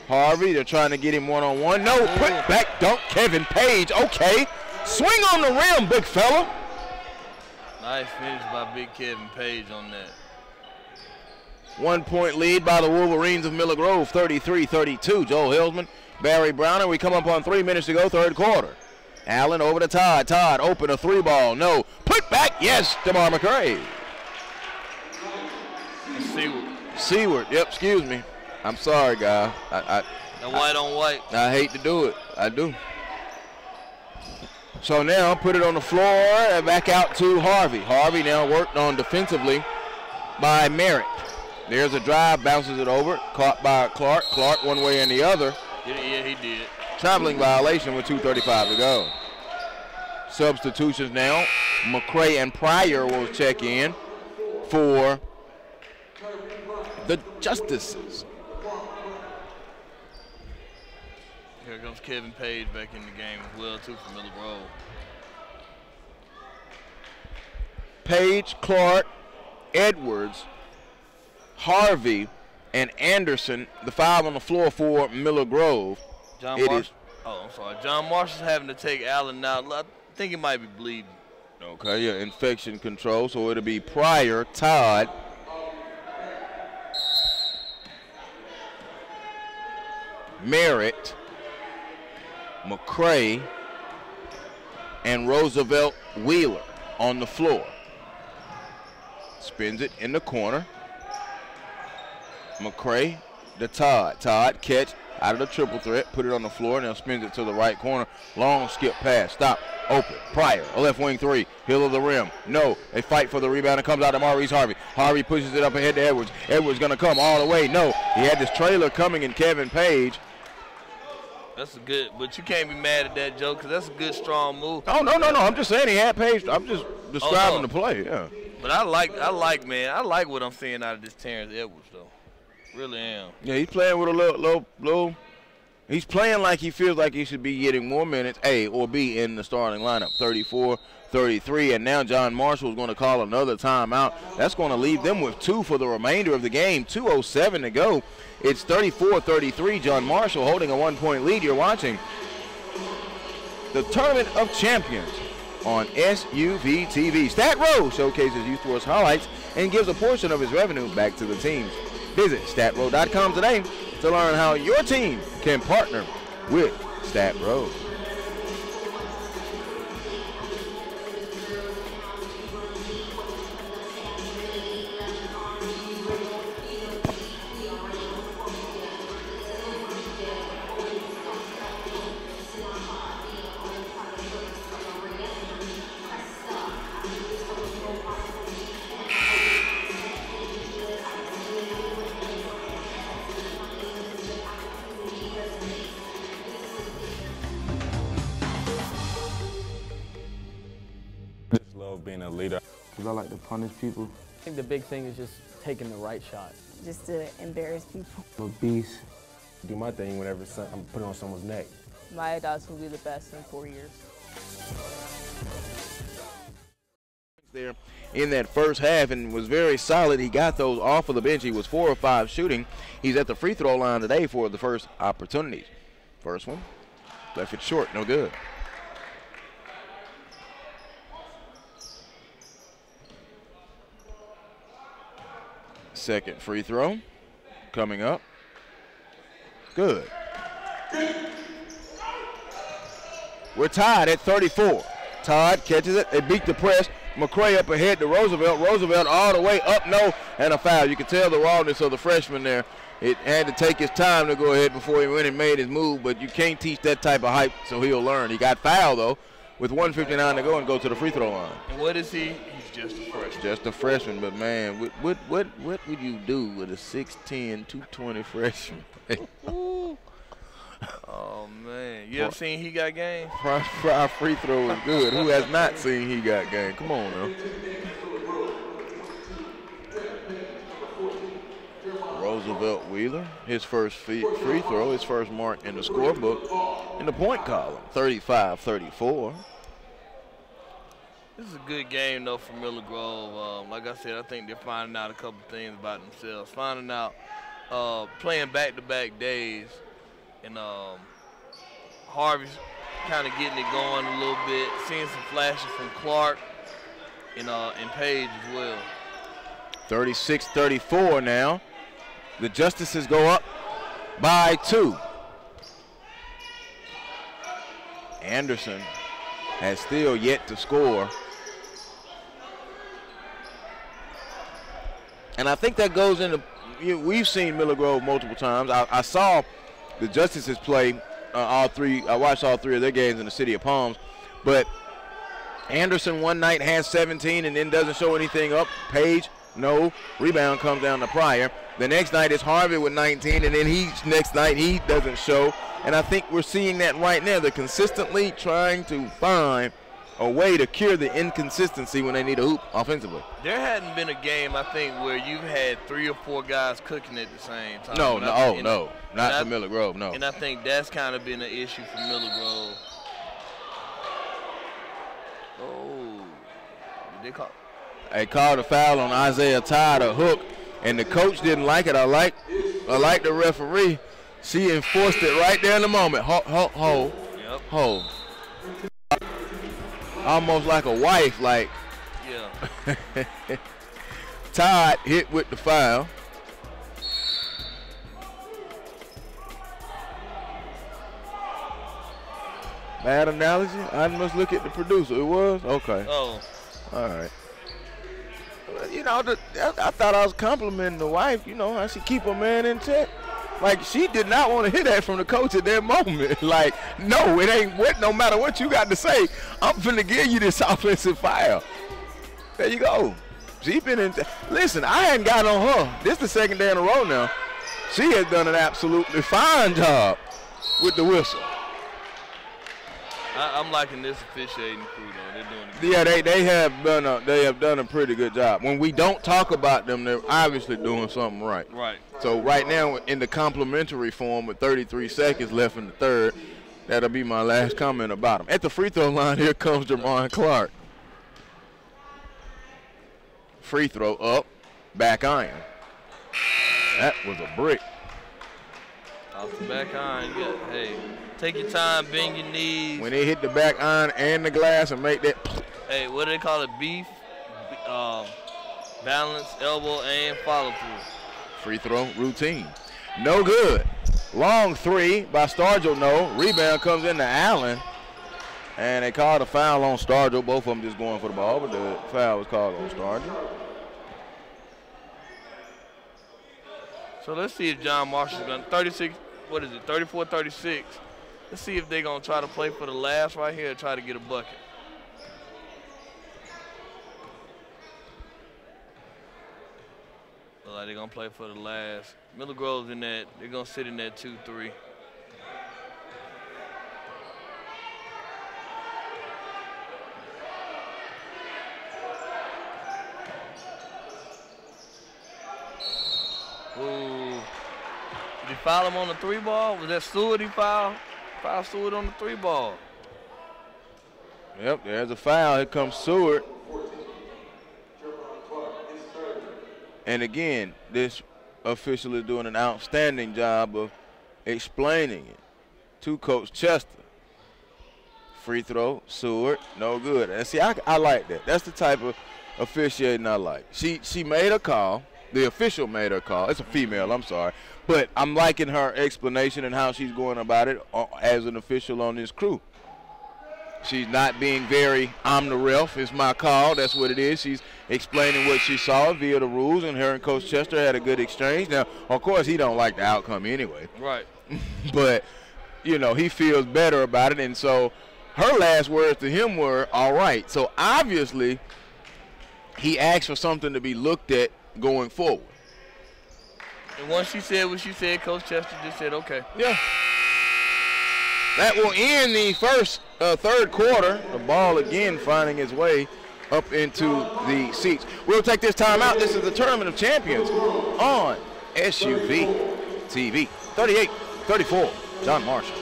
Speaker 1: Harvey, they're trying to get him one-on-one. No, put back dunk, Kevin Page. Okay. Swing on the rim, big fella.
Speaker 2: Nice finish by Big Kevin Page on that.
Speaker 1: 1 point lead by the Wolverines of Miller Grove, 33-32. Joel Hillsman, Barry Browner. We come up on 3 minutes to go, third quarter. Allen over to Todd. Todd open a three ball. No. Put back. Yes, DeMar McCray. Seward. Yep, excuse me. I'm sorry, guy.
Speaker 2: The white on white.
Speaker 1: I hate to do it. I do. So now put it on the floor and back out to Harvey. Harvey now worked on defensively by Merritt. There's a drive, bounces it over, caught by Clark. Clark one way and the other.
Speaker 2: Yeah, he did.
Speaker 1: Traveling violation with 2:35 to go. Substitutions now. McCray and Pryor will check in for the Justices.
Speaker 2: Here comes Kevin Page back in the game as well, too, for Miller Grove.
Speaker 1: Page, Clark, Edwards, Harvey, and Anderson, the five on the floor for Miller Grove.
Speaker 2: John Marshall's having to take Allen out. I think he might be bleeding.
Speaker 1: Okay, yeah, infection control. So it'll be Pryor, Todd, Merritt, McCray, and Roosevelt Wheeler on the floor. Spins it in the corner. McCray to Todd. Todd catch out of the triple threat, put it on the floor, now spins it to the right corner. Long skip pass, stop, open. Pryor, a left wing three, heel of the rim. No, they fight for the rebound. It comes out to Maurice Harvey. Harvey pushes it up ahead to Edwards. Edwards gonna come all the way. No, he had this trailer coming in Kevin Page.
Speaker 2: That's a good, but you can't be mad at that, Joe, because that's a good, strong move.
Speaker 1: Oh, no. I'm just saying he had Page. I'm just describing the play, yeah.
Speaker 2: But I like what I'm seeing out of this Terrence Edwards, though. Really am.
Speaker 1: Yeah, he's playing with a little. He's playing like he feels like he should be getting more minutes, A or B, in the starting lineup. 34-33, and now John Marshall is going to call another timeout. That's going to leave them with 2 for the remainder of the game. 2:07 to go. It's 34-33. John Marshall holding a 1 point lead. You're watching the Tournament of Champions on SUV TV. Stat Row showcases youth sports highlights and gives a portion of his revenue back to the teams. Visit StatRow.com today to learn how your team can partner with StatRow.
Speaker 4: Being a leader.
Speaker 5: Because I like to punish people.
Speaker 6: I think the big thing is just taking the right shot.
Speaker 7: Just to embarrass people.
Speaker 5: I'm a beast.
Speaker 4: Do my thing whenever I'm putting on someone's neck.
Speaker 6: My dogs will be the best in 4 years.
Speaker 1: There in that first half and was very solid. He got those off of the bench. He was 4 of 5 shooting. He's at the free throw line today for the first opportunities. First one, left it short, no good. Second free throw coming up. Good. We're tied at 34. Todd catches it. They beat the press. McCray up ahead to Roosevelt. Roosevelt all the way up, no, and a foul. You can tell the rawness of the freshman there. It had to take his time to go ahead before he went and made his move, but you can't teach that type of hype, so he'll learn. He got fouled, though, with 1:59 to go and go to the free throw line.
Speaker 2: And what is he? Just a freshman.
Speaker 1: Just a freshman, but man, what would you do with a 6'10", 220 freshman?
Speaker 2: Oh man, you ever seen He Got Game?
Speaker 1: Our free throw is good. Who has not seen He Got Game? Come on now. Roosevelt Wheeler, his first free throw, his first mark in the scorebook in the point column, 35-34.
Speaker 2: This is a good game, though, for Miller Grove. Like I said, I think they're finding out a couple things about themselves. Finding out, playing back-to-back days, and Harvey's kind of getting it going a little bit. Seeing some flashes from Clark. in Page as well.
Speaker 1: 36-34 now. The Justices go up by 2. Anderson has still yet to score. And I think that goes into, we've seen Miller Grove multiple times. I saw the Justices play all 3. I watched all 3 of their games in the city of Palms. But Anderson one night has 17 and then doesn't show anything up. Page, no. Rebound comes down to Pryor. The next night is Harvey with 19, and then next night he doesn't show. And I think we're seeing that right now. They're consistently trying to find a way to cure the inconsistency when they need a hoop offensively.
Speaker 2: There hadn't been a game, I think, where you've had 3 or 4 guys cooking at the same time.
Speaker 1: No, not for Miller Grove, no.
Speaker 2: And I think that's kind of been an issue for Miller Grove. Oh,
Speaker 1: They called a foul on Isaiah Todd, a hook, and the coach didn't like it. I like the referee. She enforced it right there in the moment. Hold. Almost like a wife, like.
Speaker 2: Yeah.
Speaker 1: Todd hit with the foul. Bad analogy? I must look at the producer. It was? Okay.
Speaker 2: Oh.
Speaker 1: All right. I thought I was complimenting the wife, how she keep her man in check. Like, she did not want to hear that from the coach at that moment. Like, no, it ain't what. No matter what you got to say, I'm finna give you this offensive foul. There you go. She been in. Listen, I hadn't got on her. This is the second day in a row now. She has done an absolutely fine job with the whistle.
Speaker 2: I'm liking this officiating crew though. They're doing it.
Speaker 1: Yeah, they have done a pretty good job. When we don't talk about them, they're obviously doing something right.
Speaker 2: Right.
Speaker 1: So right now in the complimentary form with 33 seconds left in the third, that'll be my last comment about them. At the free throw line, here comes Jamon Clark. Free throw up, back iron. That was a brick.
Speaker 2: Off the back iron, yeah. Hey, take your time, bend your knees.
Speaker 1: When they hit the back iron and the glass and make that.
Speaker 2: Hey, what do they call it? Beef, balance, elbow, and follow through.
Speaker 1: Free throw routine. No good. Long 3 by Stargell, no. Rebound comes into Allen. And they called a foul on Stargell. Both of them just going for the ball, but the foul was called on Stargell.
Speaker 2: So let's see if John Marshall's going to 36, 34-36. Let's see if they're going to try to play for the last right here and try to get a bucket. Look like they're going to play for the last. Miller Grove's in that. They're going to sit in that 2-3. Ooh. Did he foul him on the 3 ball? Was that Stewart he fouled? Foul Stewart on the 3 ball.
Speaker 1: Yep, there's a foul. Here comes Stewart. And again, this official is doing an outstanding job of explaining it to Coach Chester. Free throw, Stewart, no good. And see, I like that. That's the type of officiating I like. She made a call. The official made her call. It's a female, I'm sorry. But I'm liking her explanation and how she's going about it as an official on this crew. She's not being very, I'm the ref, it's my call, that's what it is. She's explaining what she saw via the rules, and her and Coach Chester had a good exchange. Now, of course, he don't like the outcome anyway.
Speaker 2: Right.
Speaker 1: But, he feels better about it, and so her last words to him were, all right. So, obviously, he asked for something to be looked at going forward.
Speaker 2: And once she said what she said, Coach Chester just said, okay.
Speaker 1: Yeah. That will end the third quarter. The ball again finding its way up into the seats. We'll take this time out. This is the Tournament of Champions on SUV TV. 38-34, John Marshall.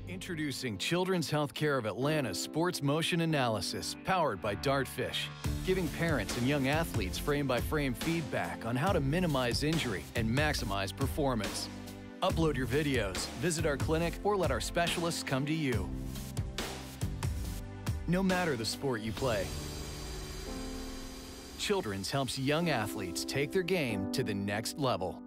Speaker 3: Introducing Children's Healthcare of Atlanta's Sports Motion Analysis, powered by Dartfish, giving parents and young athletes frame-by-frame feedback on how to minimize injury and maximize performance. Upload your videos, visit our clinic, or let our specialists come to you. no matter the sport you play. Children's helps young athletes take their game to the next level.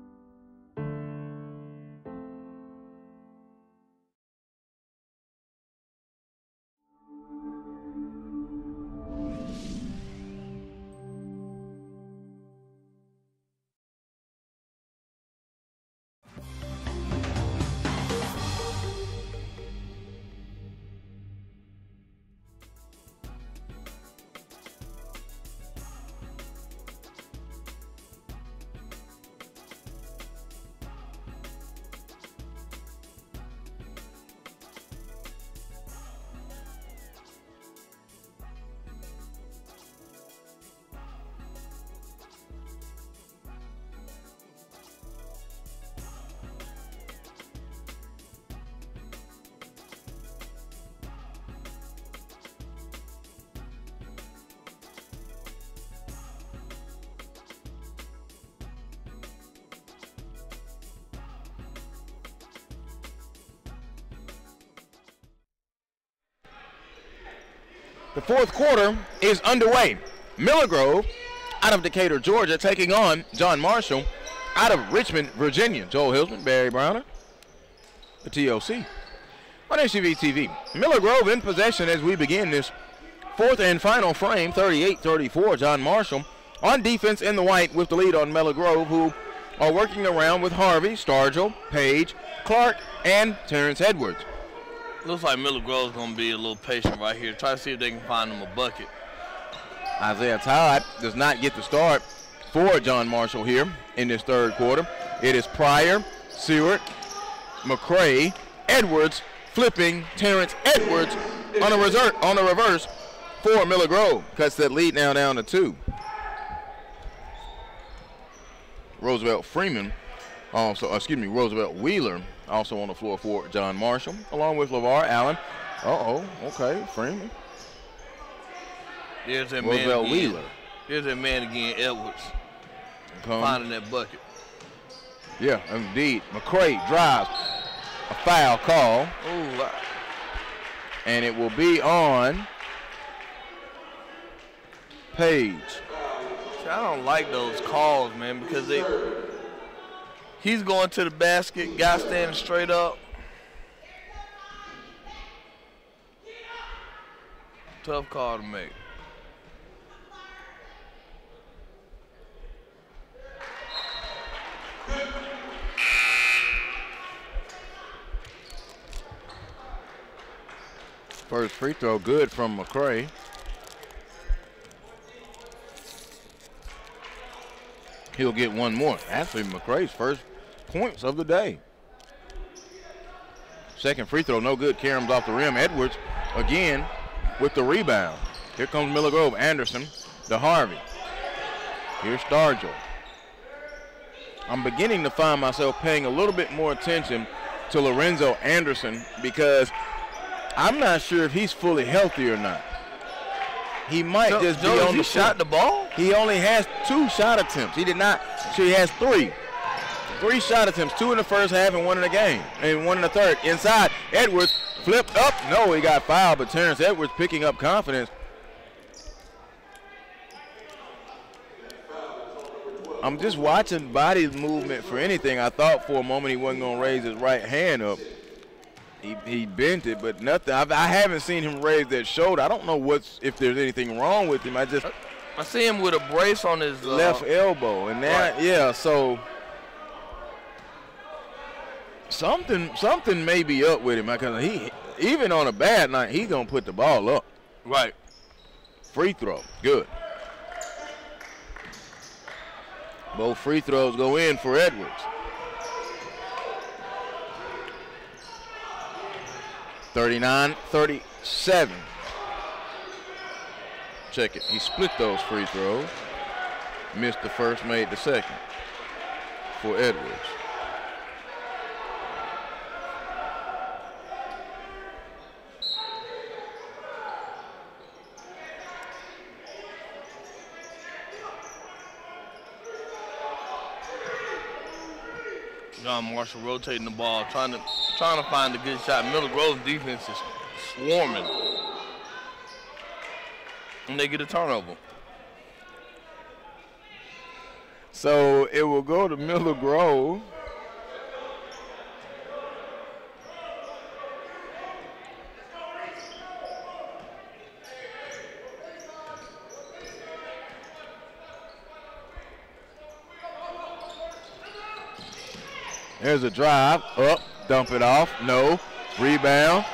Speaker 1: The fourth quarter is underway. Miller Grove out of Decatur, Georgia, taking on John Marshall out of Richmond, Virginia. Joel Hilsman, Barry Browner, the TOC. On SUV TV, Miller Grove in possession as we begin this fourth and final frame, 38-34. John Marshall on defense in the white with the lead on Miller Grove, who are working around with Harvey, Stargell, Page, Clark, and Terrence Edwards.
Speaker 2: Looks like Miller Grove's going to be a little patient right here. Try to see if they can find him a bucket.
Speaker 1: Isaiah Todd does not get the start for John Marshall here in this third quarter. It is Pryor, Seward, McCray, Edwards, flipping Terrence Edwards on a reverse for Miller Grove. Cuts that lead now down to 2. Roosevelt Wheeler also on the floor for John Marshall, along with LeVar Allen. Okay, Freeman.
Speaker 2: There's that
Speaker 1: Roosevelt
Speaker 2: man again.
Speaker 1: Wheeler.
Speaker 2: There's that man again, Edwards, finding that bucket.
Speaker 1: Yeah, indeed. McCray drives. A foul call.
Speaker 2: Ooh.
Speaker 1: And it will be on Page.
Speaker 2: See, I don't like those calls, man, because he's going to the basket, guy standing straight up. Tough call to make.
Speaker 1: First free throw good from McCray. He'll get one more. Actually, McCray's first points of the day. Second free throw, no good. Karam's off the rim. Edwards again with the rebound. Here comes Miller Grove. Anderson to Harvey. Here's Stargell. I'm beginning to find myself paying a little bit more attention to Lorenzo Anderson because I'm not sure if he's fully healthy or not. He might just be on the
Speaker 2: shot the ball?
Speaker 1: He only has 2 shot attempts. He did not. So he has 3. 3 shot attempts, 2 in the first half and 1 in the game, and 1 in the third. Inside, Edwards flipped up. No, he got fouled, but Terrence Edwards picking up confidence. I'm just watching body movement for anything. I thought for a moment he wasn't going to raise his right hand up. He bent it, but nothing. I haven't seen him raise that shoulder. I don't know if there's anything wrong with him.
Speaker 2: I see him with a brace on his
Speaker 1: left elbow, and that right. Yeah. So something may be up with him because he even on a bad night he's gonna put the ball up.
Speaker 2: Right.
Speaker 1: Free throw, good. Both free throws go in for Edwards. 39-37. Check it. He split those free throws. Missed the first, made the second for Edwards.
Speaker 2: John Marshall rotating the ball, trying to find a good shot. Miller Grove's defense is swarming. And they get a turnover.
Speaker 1: So it will go to Miller Grove. There's a drive, up, dump it off, no, rebound,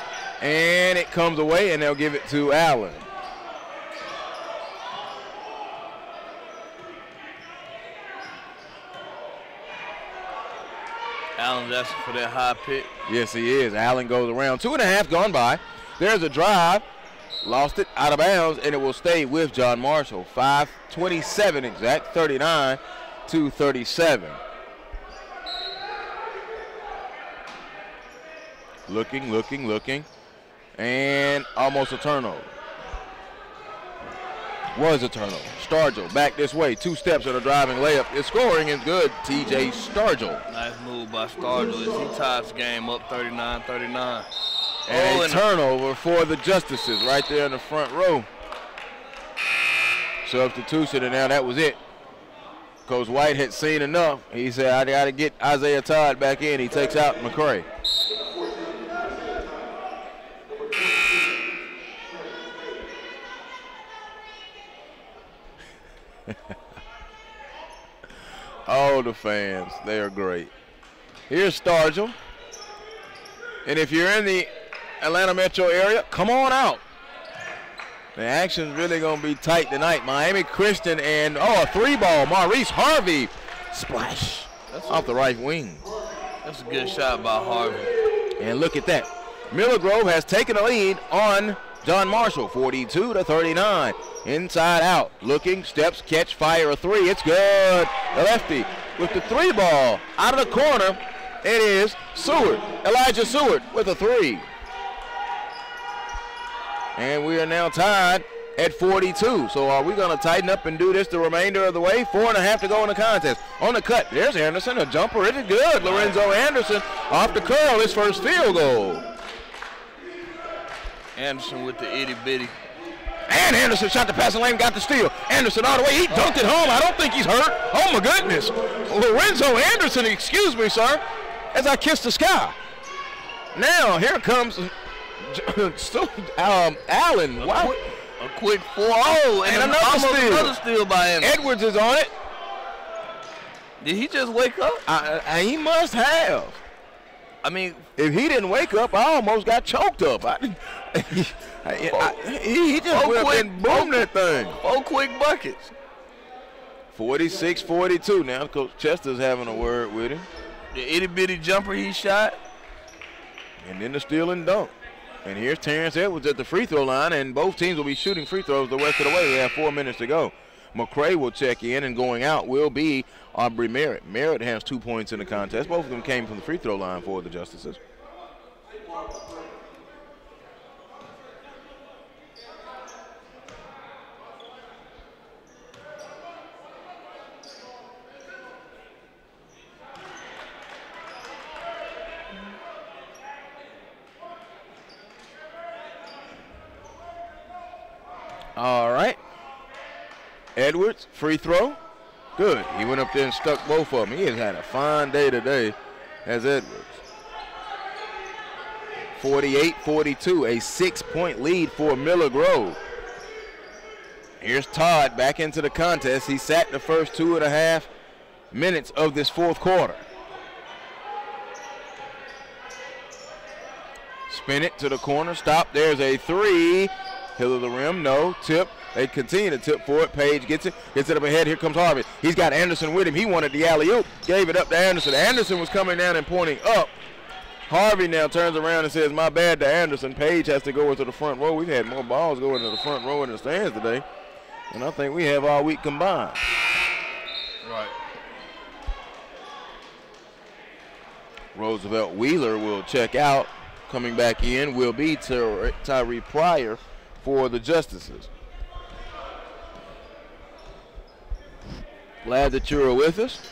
Speaker 1: and it comes away, and they'll give it to Allen.
Speaker 2: Allen's asking for that high pick.
Speaker 1: Yes, he is. Allen goes around. 2.5 gone by. There's a drive, lost it, out of bounds, and it will stay with John Marshall. 5:27 exact, 39-37. Looking, and almost a turnover. Was a turnover. Stargell back this way, 2 steps at a driving layup. His scoring is good, TJ Stargell.
Speaker 2: Nice move by Stargell as he ties the game up 39-39.
Speaker 1: And a turnover for the Justices right there in the front row. Substitution, and now that was it. Coach White had seen enough. He said, I got to get Isaiah Todd back in. He takes out McCray. Oh, the fans, they are great. Here's Stargell. And if you're in the Atlanta metro area, come on out. The action's really going to be tight tonight. Miami Christian and, a 3-ball. Maurice Harvey. Splash. That's off the right wing.
Speaker 2: That's a good shot by Harvey.
Speaker 1: And look at that. Miller Grove has taken a lead on John Marshall, 42-39. Inside out. Looking, steps, catch, fire, a 3. It's good. The lefty with the 3-ball. Out of the corner, it is Seward. Elijah Seward with a 3. And we are now tied at 42. So are we going to tighten up and do this the remainder of the way? 4.5 to go in the contest. On the cut, there's Anderson. A jumper. It is good. Lorenzo Anderson off the curl. His first field goal.
Speaker 2: Anderson with the itty-bitty.
Speaker 1: And Anderson shot the passing lane, got the steal. Anderson all the way. He dunked it home. I don't think he's hurt. Oh, my goodness. Lorenzo Anderson, excuse me, sir, as I kiss the sky. Now, here comes Allen. Wow.
Speaker 2: A quick 4-0. And another steal by Anderson.
Speaker 1: Edwards is on it.
Speaker 2: Did he just wake up?
Speaker 1: He must have.
Speaker 2: I mean,
Speaker 1: if he didn't wake up, I almost got choked up. He just went up and boomed that thing.
Speaker 2: 4 quick buckets.
Speaker 1: 46-42. Now Coach Chester's having a word with him.
Speaker 2: The itty-bitty jumper he shot.
Speaker 1: And then the steal and dunk. And here's Terrence Edwards at the free throw line, and both teams will be shooting free throws the rest of the way. We have 4 minutes to go. McCray will check in, and going out will be Aubrey Merritt. Merritt has 2 points in the contest. Both of them came from the free throw line for the Justices. All right. Edwards, free throw. Good. He went up there and stuck both of them. He has had a fine day today as Edwards. 48-42, a 6-point lead for Miller Grove. Here's Todd back into the contest. He sat the first 2.5 minutes of this fourth quarter. Spin it to the corner. Stop. There's a 3. Hill of the rim. No. Tip. They continue to tip for it. Page gets it up ahead. Here comes Harvey. He's got Anderson with him. He wanted the alley-oop. Gave it up to Anderson. Anderson was coming down and pointing up. Harvey now turns around and says, my bad to Anderson. Page has to go into the front row. We've had more balls go into the front row in the stands today. And I think we have all week combined.
Speaker 2: Right.
Speaker 1: Roosevelt Wheeler will check out. Coming back in will be Tyree Pryor for the Justices. Glad that you're with us.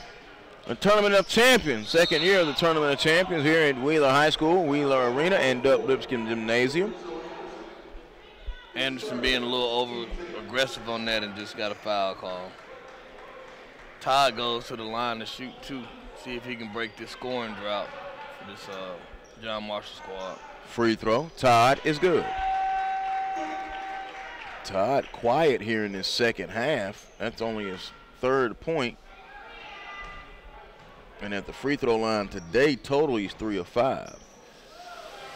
Speaker 1: The Tournament of Champions, second year of the Tournament of Champions here at Wheeler High School, Wheeler Arena, and Duck Lipscomb Gymnasium.
Speaker 2: Anderson being a little aggressive on that and just got a foul call. Todd goes to the line to shoot 2, see if he can break this scoring drought for this John Marshall squad.
Speaker 1: Free throw. Todd is good. Todd quiet here in this second half. That's only his 3rd point. And at the free throw line today, total he's 3 of 5.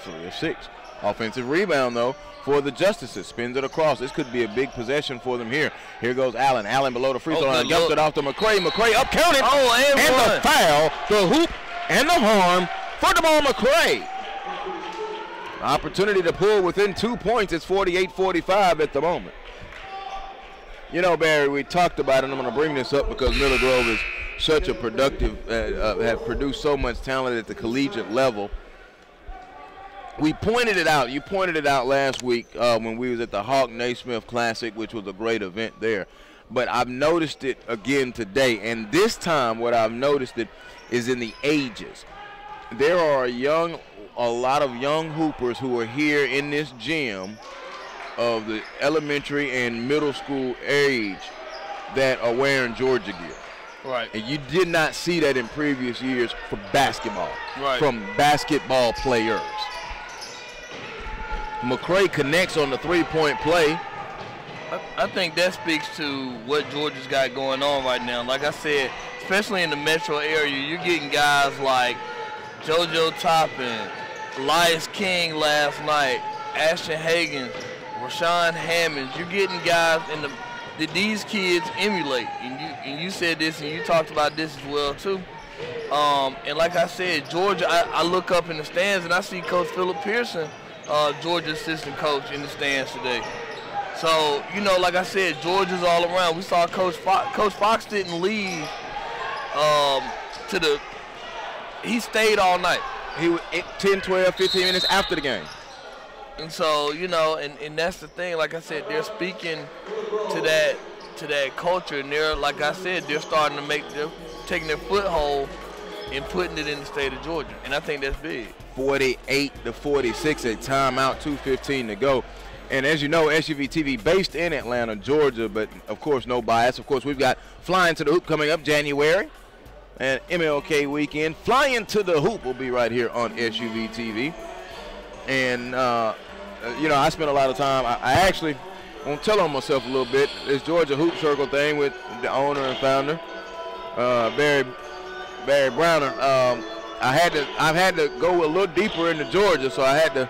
Speaker 1: 3 of 6. Offensive rebound, though, for the Justices. Spins it across. This could be a big possession for them here. Here goes Allen. Allen below the free throw line. Gets it off to McCray. McCray up counted.
Speaker 2: Oh, and
Speaker 1: the foul, the hoop, and the harm for DeMar McCray. Opportunity to pull within 2 points. It's 48-45 at the moment. You know, Barry, we talked about it, and I'm going to bring this up because Miller Grove is such a productive, have produced so much talent at the collegiate level. We pointed it out. You pointed it out last week when we was at the Hawk Naismith Classic, which was a great event there. But I've noticed it again today, and this time what I've noticed it is in the ages. There are a lot of young hoopers who are here in this gym of the elementary and middle school age that are wearing Georgia gear.
Speaker 2: Right.
Speaker 1: And you did not see that in previous years for basketball, from basketball players. McCray connects on the 3-point play.
Speaker 2: I think that speaks to what Georgia's got going on right now. Like I said, especially in the metro area, you're getting guys like JoJo Toppin, Elias King last night, Ashton Hagen, Rashawn Hammonds. You're getting guys that these kids emulate. And you said this and you talked about this as well too. And like I said, Georgia, I look up in the stands and I see Coach Philip Pearson, Georgia's assistant coach, in the stands today. So, you know, like I said, Georgia's all around. We saw Coach Fox. Coach Fox didn't leave he stayed all night.
Speaker 1: He was 10, 12, 15 minutes after the game.
Speaker 2: And so, you know, and that's the thing. Like I said, they're speaking to that culture, and they're, like I said, they're taking their foothold and putting it in the state of Georgia, and I think that's big.
Speaker 1: 48-46 at timeout, 2:15 to go. And as you know, SUV TV based in Atlanta, Georgia, but of course no bias. Of course, we've got Flying to the Hoop coming up January, and MLK weekend. Flying to the Hoop will be right here on SUV TV. And you know, I spent a lot of time. I actually want to tell on myself a little bit. This Georgia Hoop Circle thing with the owner and founder, Barry Browner. I've had to go a little deeper into Georgia, so I had to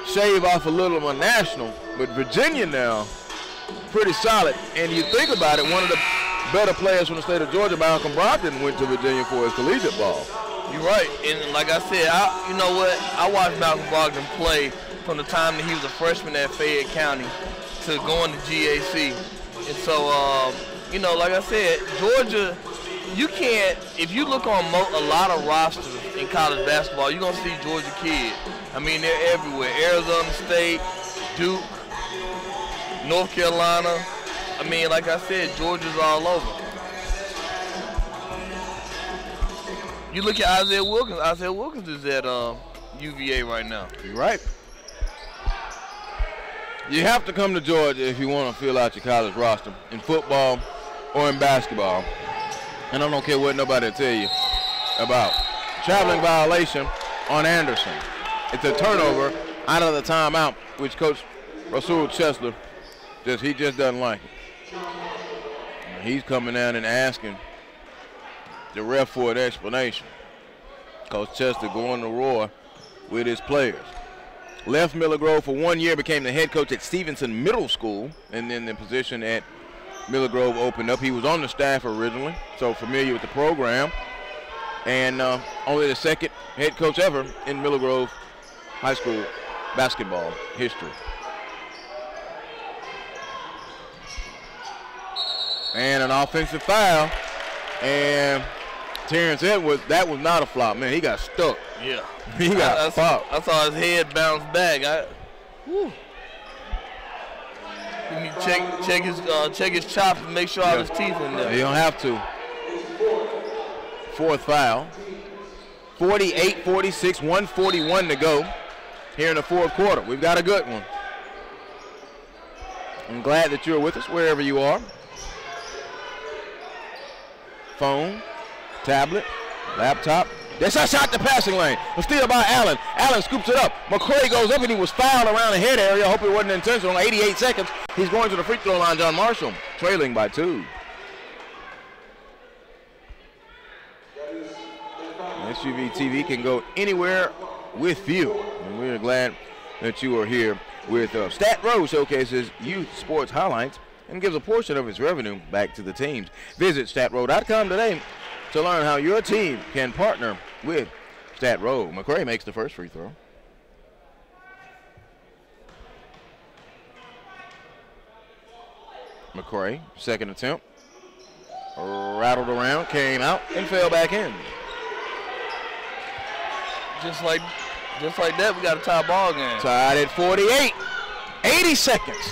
Speaker 1: shave off a little of my national. But Virginia now, pretty solid. And you think about it, one of the better players from the state of Georgia, Malcolm Brogdon, went to Virginia for his collegiate ball.
Speaker 2: You're right. And like I said, you know what? I watched Malcolm Brogdon play from the time that he was a freshman at Fayette County to going to GAC. And so, you know, like I said, Georgia, you can't, if you look on a lot of rosters in college basketball, you're going to see Georgia kids. I mean, they're everywhere. Arizona State, Duke, North Carolina. I mean, like I said, Georgia's all over. You look at Isaiah Wilkins. Isaiah Wilkins is at UVA right now.
Speaker 1: You're right. You have to come to Georgia if you want to fill out your college roster in football or in basketball. And I don't care what nobody will tell you about. Traveling violation on Anderson. It's a turnover out of the timeout, which Coach Rasul Chesler he just doesn't like it. And he's coming down and asking the ref for an explanation. Coach Chesler going to roar with his players. Left Miller Grove for 1 year, became the head coach at Stevenson Middle School, and then the position at Miller Grove opened up. He was on the staff originally, so familiar with the program, and only the second head coach ever in Miller Grove High School basketball history. And an offensive foul, and Terrence Edwards, that was not a flop, man. He got stuck.
Speaker 2: Yeah.
Speaker 1: He got popped.
Speaker 2: I saw his head bounce back. You check his chop and make sure all his teeth in there.
Speaker 1: You don't have to. Fourth foul. 48-46, 1:41 to go here in the fourth quarter. We've got a good one. I'm glad that you're with us wherever you are. Phone, tablet, laptop. That's a shot to passing lane. A steal by Allen. Allen scoops it up. McCray goes up and he was fouled around the head area. I hope it wasn't intentional. 88 seconds. He's going to the free throw line, John Marshall, trailing by 2. SUV TV can go anywhere with you. And we're glad that you are here with Stat Row showcases youth sports highlights and gives a portion of its revenue back to the teams. Visit statrow.com today to learn how your team can partner with Stat Row. McCray makes the first free throw. McCray, second attempt. Rattled around, came out, and fell back in.
Speaker 2: Just like that, we got a tie ball game.
Speaker 1: Tied at 48. 80 seconds.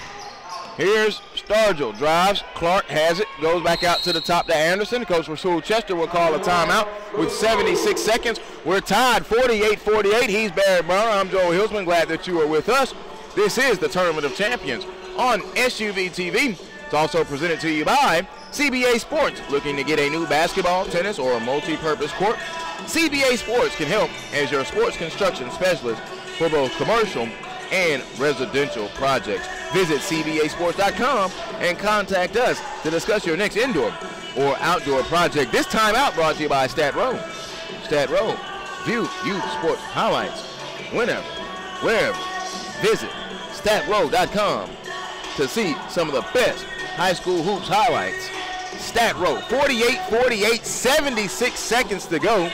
Speaker 1: Here's Stargell, drives, Clark has it, goes back out to the top to Anderson. Coach Rasul Chester will call a timeout with 76 seconds. We're tied 48-48. He's Barry Browner. I'm Joel Hilsman. Glad that you are with us. This is the Tournament of Champions on SUV TV. It's also presented to you by CBA Sports. Looking to get a new basketball, tennis, or a multi-purpose court? CBA Sports can help as your sports construction specialist for both commercial and residential projects. Visit cbasports.com and contact us to discuss your next indoor or outdoor project. This time out brought to you by Stat Row. Stat Row, view youth sports highlights whenever, wherever. Visit statrow.com to see some of the best high school hoops highlights. Stat Row, 48-48, 76 seconds to go.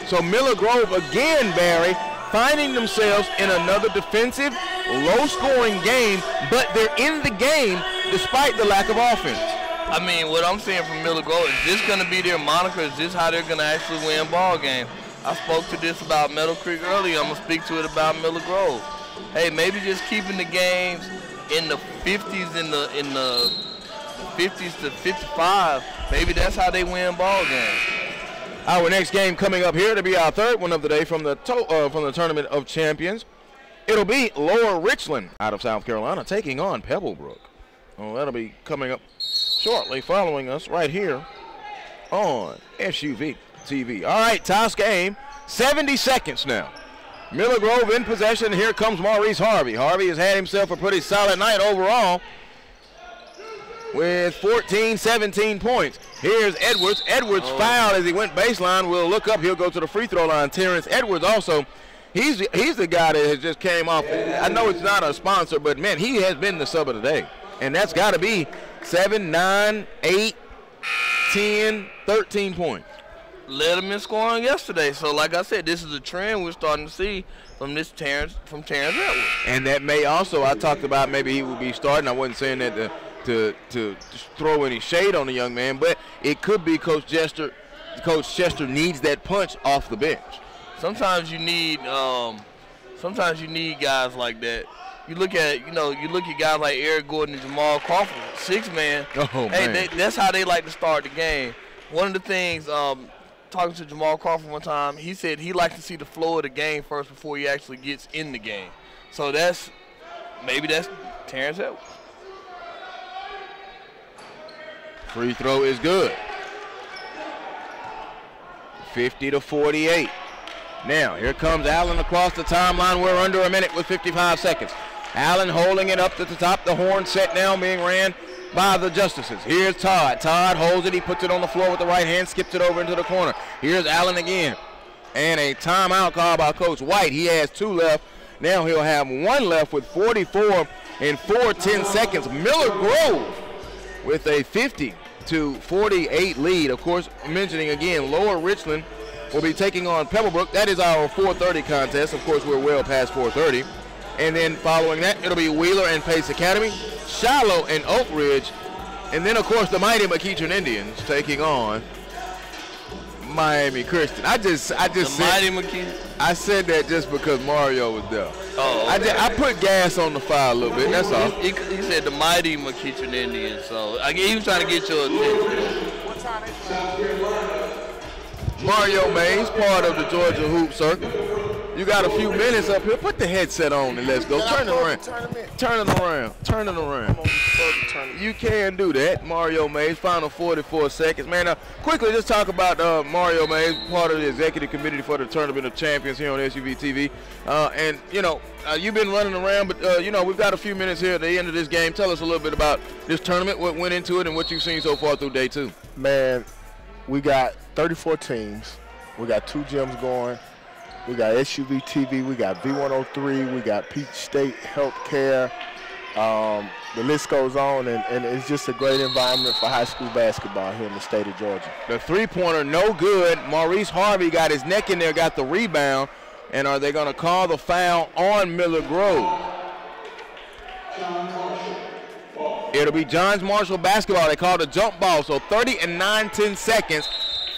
Speaker 1: So Miller Grove again, Barry, finding themselves in another defensive, low-scoring game, but they're in the game despite the lack of offense.
Speaker 2: I mean, what I'm saying from Miller Grove, is this going to be their moniker? Is this how they're going to actually win ball game? I spoke to this about Meadow Creek earlier. I'm going to speak to it about Miller Grove. Hey, maybe just keeping the games in the 50s, in the 50s to 55. Maybe that's how they win ball games.
Speaker 1: Our next game coming up here to be our third one of the day from the Tournament of Champions. It'll be Lower Richland out of South Carolina taking on Pebblebrook. Oh, that'll be coming up shortly, following us right here on SUV TV. All right, TOC game, 70 seconds now. Miller Grove in possession. Here comes Maurice Harvey. Harvey has had himself a pretty solid night overall with 14, 17 points. Here's Edwards. Edwards fouled as he went baseline. We'll look up. He'll go to the free throw line. Terrence Edwards also, he's the guy that has just came off. I know it's not a sponsor, but, man, he has been the sub of the day. And that's got to be 7, 9, 8, 10, 13 points.
Speaker 2: Led him in scoring yesterday. So, like I said, this is a trend we're starting to see from Terrence Edwards.
Speaker 1: And that may also, I talked about maybe he would be starting. I wasn't saying that to throw any shade on the young man, but it could be Coach Chester needs that punch off the bench.
Speaker 2: Sometimes you need guys like that. You look at guys like Eric Gordon and Jamal Crawford, 6-man.
Speaker 1: Oh,
Speaker 2: hey,
Speaker 1: man.
Speaker 2: That's how they like to start the game. One of the things, talking to Jamal Crawford one time, he said he likes to see the flow of the game first before he actually gets in the game. So maybe that's Terrence Edwards.
Speaker 1: Free throw is good. 50-48. Now, here comes Allen across the timeline. We're under a minute with 55 seconds. Allen holding it up to the top. The horn set now being ran by the Justices. Here's Todd. Todd holds it. He puts it on the floor with the right hand, skips it over into the corner. Here's Allen again. And a timeout called by Coach White. He has 2 left. Now he'll have 1 left with 44 and 4/10 seconds. Miller Grove with a 50-48 lead. Of course, mentioning again, Lower Richland will be taking on Pebblebrook. That is our 4:30 contest. Of course, we're well past 4:30. And then following that, it'll be Wheeler and Pace Academy, Shiloh and Oak Ridge, and then, of course, the mighty McEachern Indians taking on Miami Christian. I said that just because Mario was there.
Speaker 2: Oh, okay.
Speaker 1: I put gas on the fire a little bit, that's all.
Speaker 2: He said the mighty McEachern Indians, so he was trying to get your attention.
Speaker 1: Mario Mays, part of the Georgia Hoop Circle. You got a few minutes up here. Put the headset on and let's go. Turn it around. Turn it around. Turn it around. You can do that. Mario Mays, final 44 seconds. Man, quickly just talk about Mario Mays, part of the executive committee for the Tournament of Champions here on SUV TV. And, you know, you've been running around, but, you know, we've got a few minutes here at the end of this game. Tell us a little bit about this tournament, what went into it, and what you've seen so far through day 2.
Speaker 8: Man, we got 34 teams. We got 2 gyms going. We got SUV TV. We got V103. We got Peach State Healthcare. The list goes on, and it's just a great environment for high school basketball here in the state of Georgia.
Speaker 1: The three-pointer, no good. Maurice Harvey got his neck in there, got the rebound. And are they going to call the foul on Miller Grove? It'll be Johns Marshall basketball. They called a jump ball, so 30 and 9/10 seconds,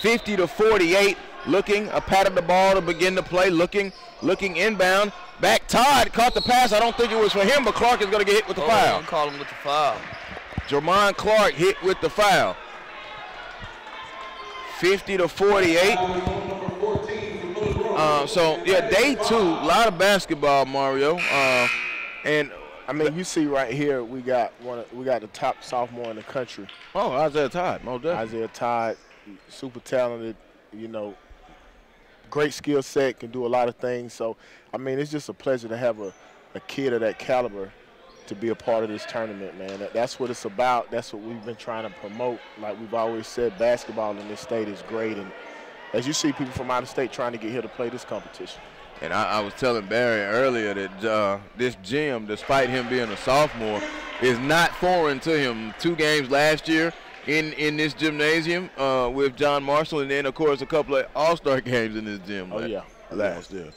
Speaker 1: 50-48. Looking, patted the ball to begin to play, looking inbound. Back, Todd caught the pass. I don't think it was for him, but Clark is going to get hit with the foul.
Speaker 2: Call him with the foul.
Speaker 1: Jermon Clark hit with the foul. 50-48. So, yeah, day 2, a lot of basketball, Mario. And
Speaker 8: I mean, you see right here, we got the top sophomore in the country.
Speaker 1: Oh, Isaiah Todd, most definitely.
Speaker 8: Isaiah Todd, super talented, you know, great skill set, can do a lot of things. So, I mean, it's just a pleasure to have a kid of that caliber to be a part of this tournament, man. That's what it's about. That's what we've been trying to promote. Like we've always said, basketball in this state is great. And as you see people from out of state trying to get here to play this competition.
Speaker 1: And I was telling Barry earlier that this gym, despite him being a sophomore, is not foreign to him. 2 games last year in this gymnasium with John Marshall, and then, of course, a couple of all-star games in this gym last year.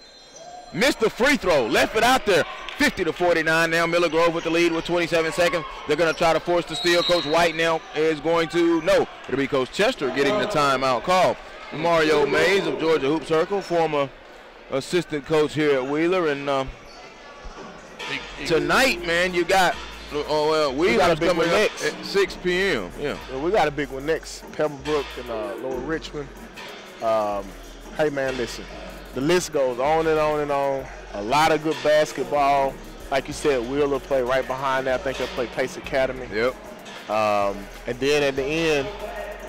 Speaker 1: Missed the free throw, left it out there. 50-49 now. Miller Grove with the lead with 27 seconds. They're going to try to force the steal. Coach White now is going to, no, it'll be Coach Chester getting the timeout call. Mario Mays of Georgia Hoop Circle, former assistant coach here at Wheeler. And tonight, man, you got, Wheeler's coming next at 6 p.m. Yeah.
Speaker 8: Well, we got a big one next, Pebblebrook and Lower Richmond. Hey, man, listen. The list goes on and on and on. A lot of good basketball. Like you said, Wheeler play right behind that. I think they play Pace Academy.
Speaker 1: Yep.
Speaker 8: And then at the end,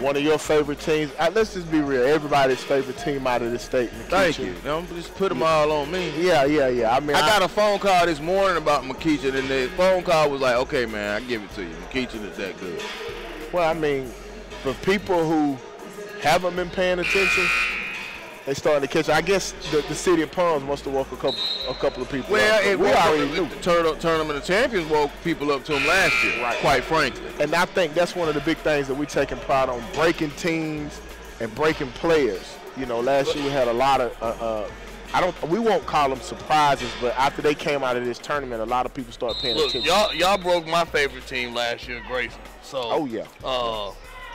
Speaker 8: one of your favorite teams. Let's just be real. Everybody's favorite team out of this state.
Speaker 1: Thank you. Don't just put them all on me.
Speaker 8: Yeah. I mean, I got
Speaker 1: a phone call this morning about McKeachin, and the phone call was like, okay, man, I give it to you. McKeachin is that good.
Speaker 8: Well, I mean, for people who haven't been paying attention, they starting to catch. I guess the city of Palms must have woke a couple of people up.
Speaker 1: We already knew. The Tournament of Champions woke people up to them last year, right, quite frankly.
Speaker 8: And I think that's one of the big things that we taking pride on, breaking teams and breaking players. You know, last year we had a lot of, we won't call them surprises, but after they came out of this tournament, a lot of people started paying attention.
Speaker 2: Y'all broke my favorite team last year, Grayson. So,
Speaker 8: oh, yeah.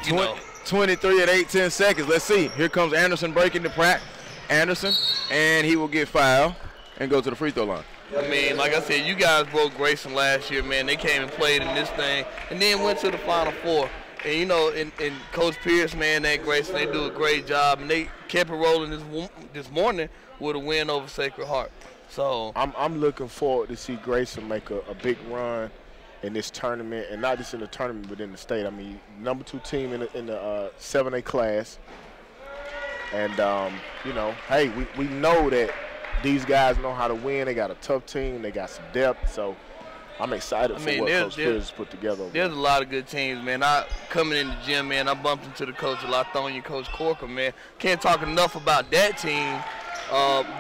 Speaker 2: You know.
Speaker 1: 23 at 8-10 seconds. Let's see. Here comes Anderson breaking the Pratt. Anderson, and he will get fouled and go to the free throw line.
Speaker 2: I mean, like I said, you guys broke Grayson last year, man. They came and played in this thing and then went to the Final Four. And, you know, and Coach Pierce, man, that Grayson, they do a great job. And they kept it rolling this morning with a win over Sacred Heart. So
Speaker 8: I'm looking forward to see Grayson make a big run in this tournament, and not just in the tournament, but in the state. I mean, number 2 team in the 7A class. And, you know, hey, we know that these guys know how to win. They got a tough team. They got some depth. So I'm excited for what Coach Pierce put together.
Speaker 2: There's a lot of good teams, man. Coming in the gym, man, I bumped into the coach Lathonia, Coach Corker, man. Can't talk enough about that team.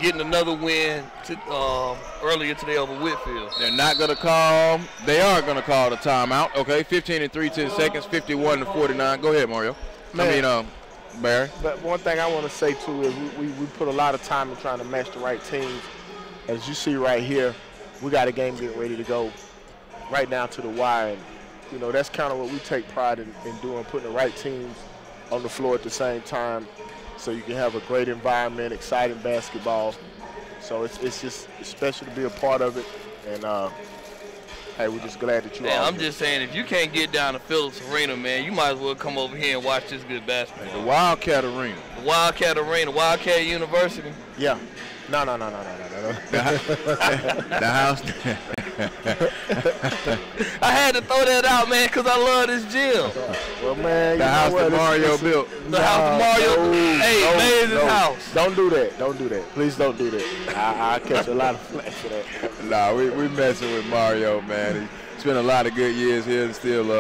Speaker 2: Getting another win earlier today over Whitfield.
Speaker 1: They are going to call the timeout. Okay, 15 and 3/10 seconds, 51-49. Go ahead, Mario.
Speaker 8: Man,
Speaker 1: Barry.
Speaker 8: But one thing I want to say, too, is we put a lot of time in trying to match the right teams. As you see right here, we got a game getting ready to go right down to the wire. And, you know, that's kind of what we take pride in doing, putting the right teams on the floor at the same time, so you can have a great environment, exciting basketball. So it's just special to be a part of it. And, hey, we're just glad that you're
Speaker 2: all I'm just saying, if you can't get down to Phillips Arena, man, you might as well come over here and watch this good basketball.
Speaker 1: The Wildcat Arena.
Speaker 2: The Wildcat Arena, Wildcat University.
Speaker 8: Yeah. No.
Speaker 1: The house.
Speaker 2: I had to throw that out, man, because I love this gym.
Speaker 8: Well, man,
Speaker 1: The house that Mario built.
Speaker 2: The house Mario. Hey, amazing house.
Speaker 8: Don't do that. Don't do that. Please don't do that. I catch a lot of flack for that.
Speaker 1: Nah, we messing with Mario, man. He spent a lot of good years here and still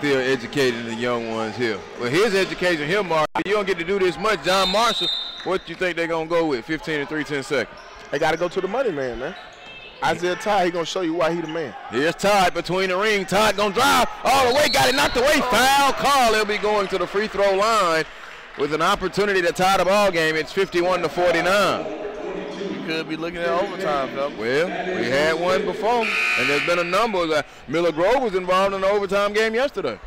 Speaker 1: educating the young ones here. Well, his education here, Mario, you don't get to do this much. John Marshall, what do you think they're going to go with? 15 and 3 10 seconds.
Speaker 8: They got to go to the money man. Isaiah Todd, he going to show you why he the man.
Speaker 1: Here's Todd between the ring. Todd going to drive all the way. Got it knocked away. Foul call. He'll be going to the free throw line with an opportunity to tie the ball game. It's 51 to 49.
Speaker 2: You could be looking at overtime, though.
Speaker 1: Well, we had one before, and there's been a number. Miller Grove was involved in the overtime game yesterday.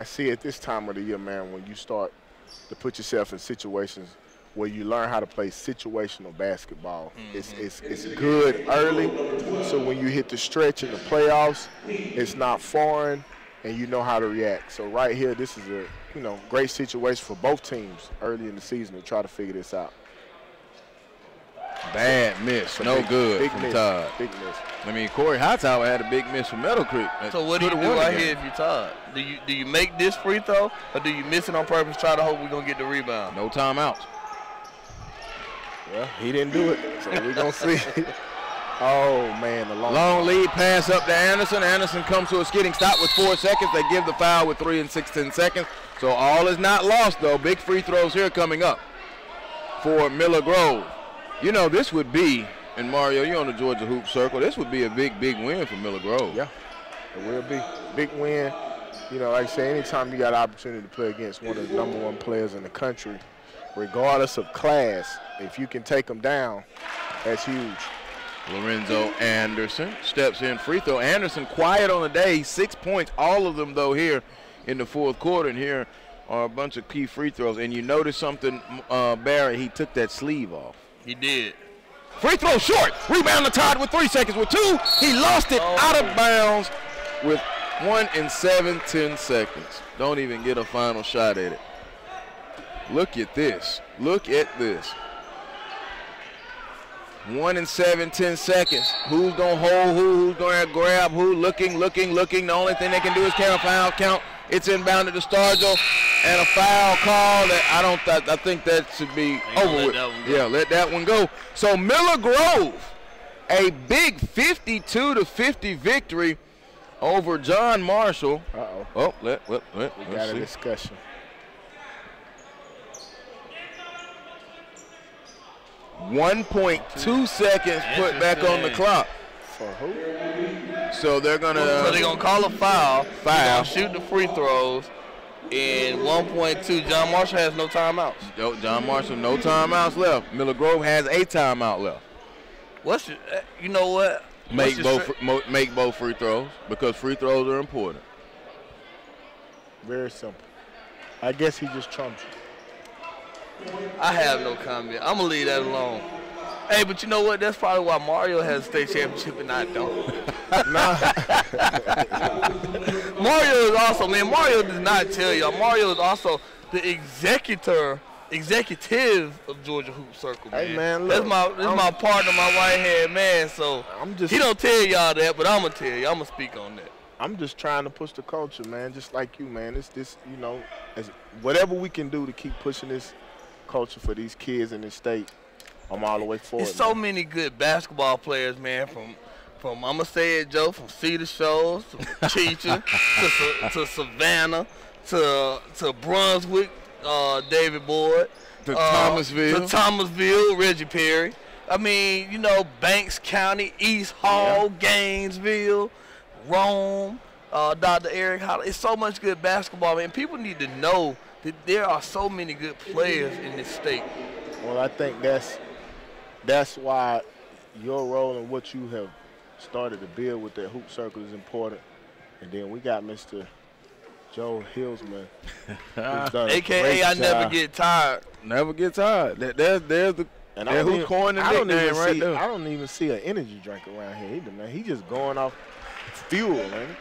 Speaker 8: I see at this time of the year, man, when you start to put yourself in situations where you learn how to play situational basketball. It's good early, so when you hit the stretch in the playoffs, it's not foreign, and you know how to react. So right here, this is a great situation for both teams early in the season to try to figure this out.
Speaker 1: Bad miss, no good from Todd.
Speaker 8: Big miss.
Speaker 1: I mean, Corey Hightower had a big miss from Meadow Creek.
Speaker 2: So what do you do right here if you're Todd? Do you make this free throw, or do you miss it on purpose, try to hope we're going to get the rebound?
Speaker 1: No timeouts.
Speaker 8: Well, he didn't do it, so we're going to see. Oh, man, the
Speaker 1: long lead pass up to Anderson. Anderson comes to a skidding stop with 4 seconds. They give the foul with 3 and 16 seconds. So all is not lost, though. Big free throws here coming up for Miller Grove. You know, this would be, and Mario, you're on the Georgia Hoop Circle, this would be a big, big win for Miller Grove.
Speaker 8: Yeah, it will be. Big win. You know, like I say, anytime you got an opportunity to play against one of the #1 players in the country, regardless of class, if you can take them down, that's huge.
Speaker 1: Lorenzo Anderson steps in free throw. Anderson quiet on the day, 6 points, all of them, though, here in the fourth quarter. And here are a bunch of key free throws. And you notice something, Barry, he took that sleeve off.
Speaker 2: He did.
Speaker 1: Free throw short. Rebound to Todd with 3 seconds with 2. He lost it out of bounds with 1 and 7/10 seconds. Don't even get a final shot at it. Look at this. Look at this. 1 and 7/10 seconds. Who's going to hold who? Who's going to grab who? Looking. The only thing they can do is count a foul count. It's inbounded to Stargell, and a foul call that I think that should be over with. Yeah, let that one go. So Miller Grove, a big 52-50 victory over John Marshall.
Speaker 8: Uh-oh.
Speaker 1: Oh,
Speaker 8: we got a discussion.
Speaker 1: .2 seconds put back on the clock.
Speaker 8: For who?
Speaker 1: So they're gonna.
Speaker 2: So they're gonna call a foul. Gonna shoot the free throws. In 1.2, John Marshall has no timeouts.
Speaker 1: John Marshall, no timeouts left. Miller Grove has a timeout left.
Speaker 2: You know what?
Speaker 1: Make both free throws because free throws are important.
Speaker 8: Very simple. I guess he just trumped you.
Speaker 2: I have no comment. I'm going to leave that alone. Hey, but you know what? That's probably why Mario has a state championship and I don't. Mario is also, man, Mario does not tell y'all. Mario is also the executive of Georgia Hoop Circle, man.
Speaker 8: Hey, man, look.
Speaker 2: That's my partner, my right-hand man, so he don't tell y'all that, but I'm going to tell you. I'm going to speak on that.
Speaker 8: I'm just trying to push the culture, man, just like you, man. It's this, as whatever we can do to keep pushing this culture for these kids in this state, I'm all the way for it.
Speaker 2: There's so many good basketball players, man, from I'm going to say it, Joe, from Cedar Shoals to Cheetah to Savannah to Brunswick, David Boyd.
Speaker 1: To Thomasville,
Speaker 2: Reggie Perry. I mean, Banks County, East Hall, Gainesville, Rome, Dr. Eric Holland. It's so much good basketball, man. People need to know that there are so many good players in this state.
Speaker 8: Well, I think that's why your role and what you have started to build with that hoop circle is important. And then we got Mr. Joe Hillsman, who's done
Speaker 2: AKA I never get tired.
Speaker 1: Never get tired. There's the
Speaker 8: and
Speaker 1: who's coined the nickname right there.
Speaker 8: I don't even see an energy drink around here either, man. He just going off fuel, man.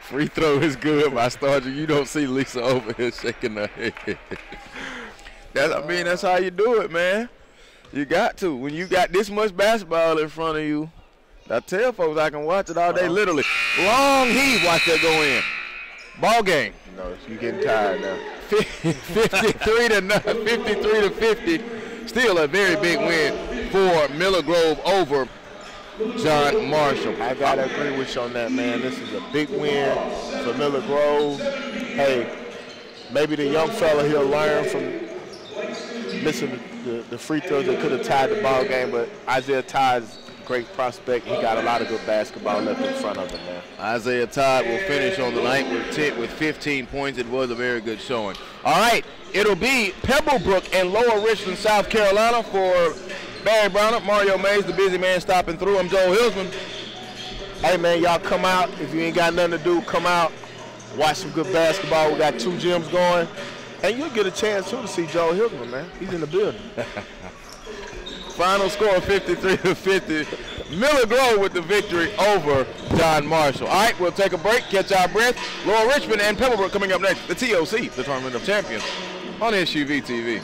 Speaker 1: Free throw is good, my Stargell. You don't see Lisa over here shaking her head. That's how you do it, man. You got to. When you got this much basketball in front of you, I tell folks I can watch it all day, literally. Long heave, watch that go in. Ball game.
Speaker 8: No, you're getting tired now.
Speaker 1: 53 to 50. Still a very big win for Miller Grove over John Marshall.
Speaker 8: I got to agree with you on that, man. This is a big win for Miller Grove. Hey, maybe the young fella, he'll learn from missing the free throws that could have tied the ball game, but Isaiah Todd's great prospect. He got a lot of good basketball left in front of him, man.
Speaker 1: Isaiah Todd will finish on the night with 15 points. It was a very good showing. All right, it'll be Pebblebrook and Lower Richland, South Carolina for Barry Browner, Mario Mays, the busy man stopping through. I'm Joel Hilsman.
Speaker 8: Hey, man, y'all come out. If you ain't got nothing to do, come out. Watch some good basketball. We got 2 gyms going. And you'll get a chance, too, to see Joel Hilsman, man. He's in the building.
Speaker 1: Final score 53 to 50. Miller Grove with the victory over John Marshall. All right, we'll take a break, catch our breath. Lower Richmond and Pebblebrook coming up next. The TOC, the Tournament of Champions, on SUV TV.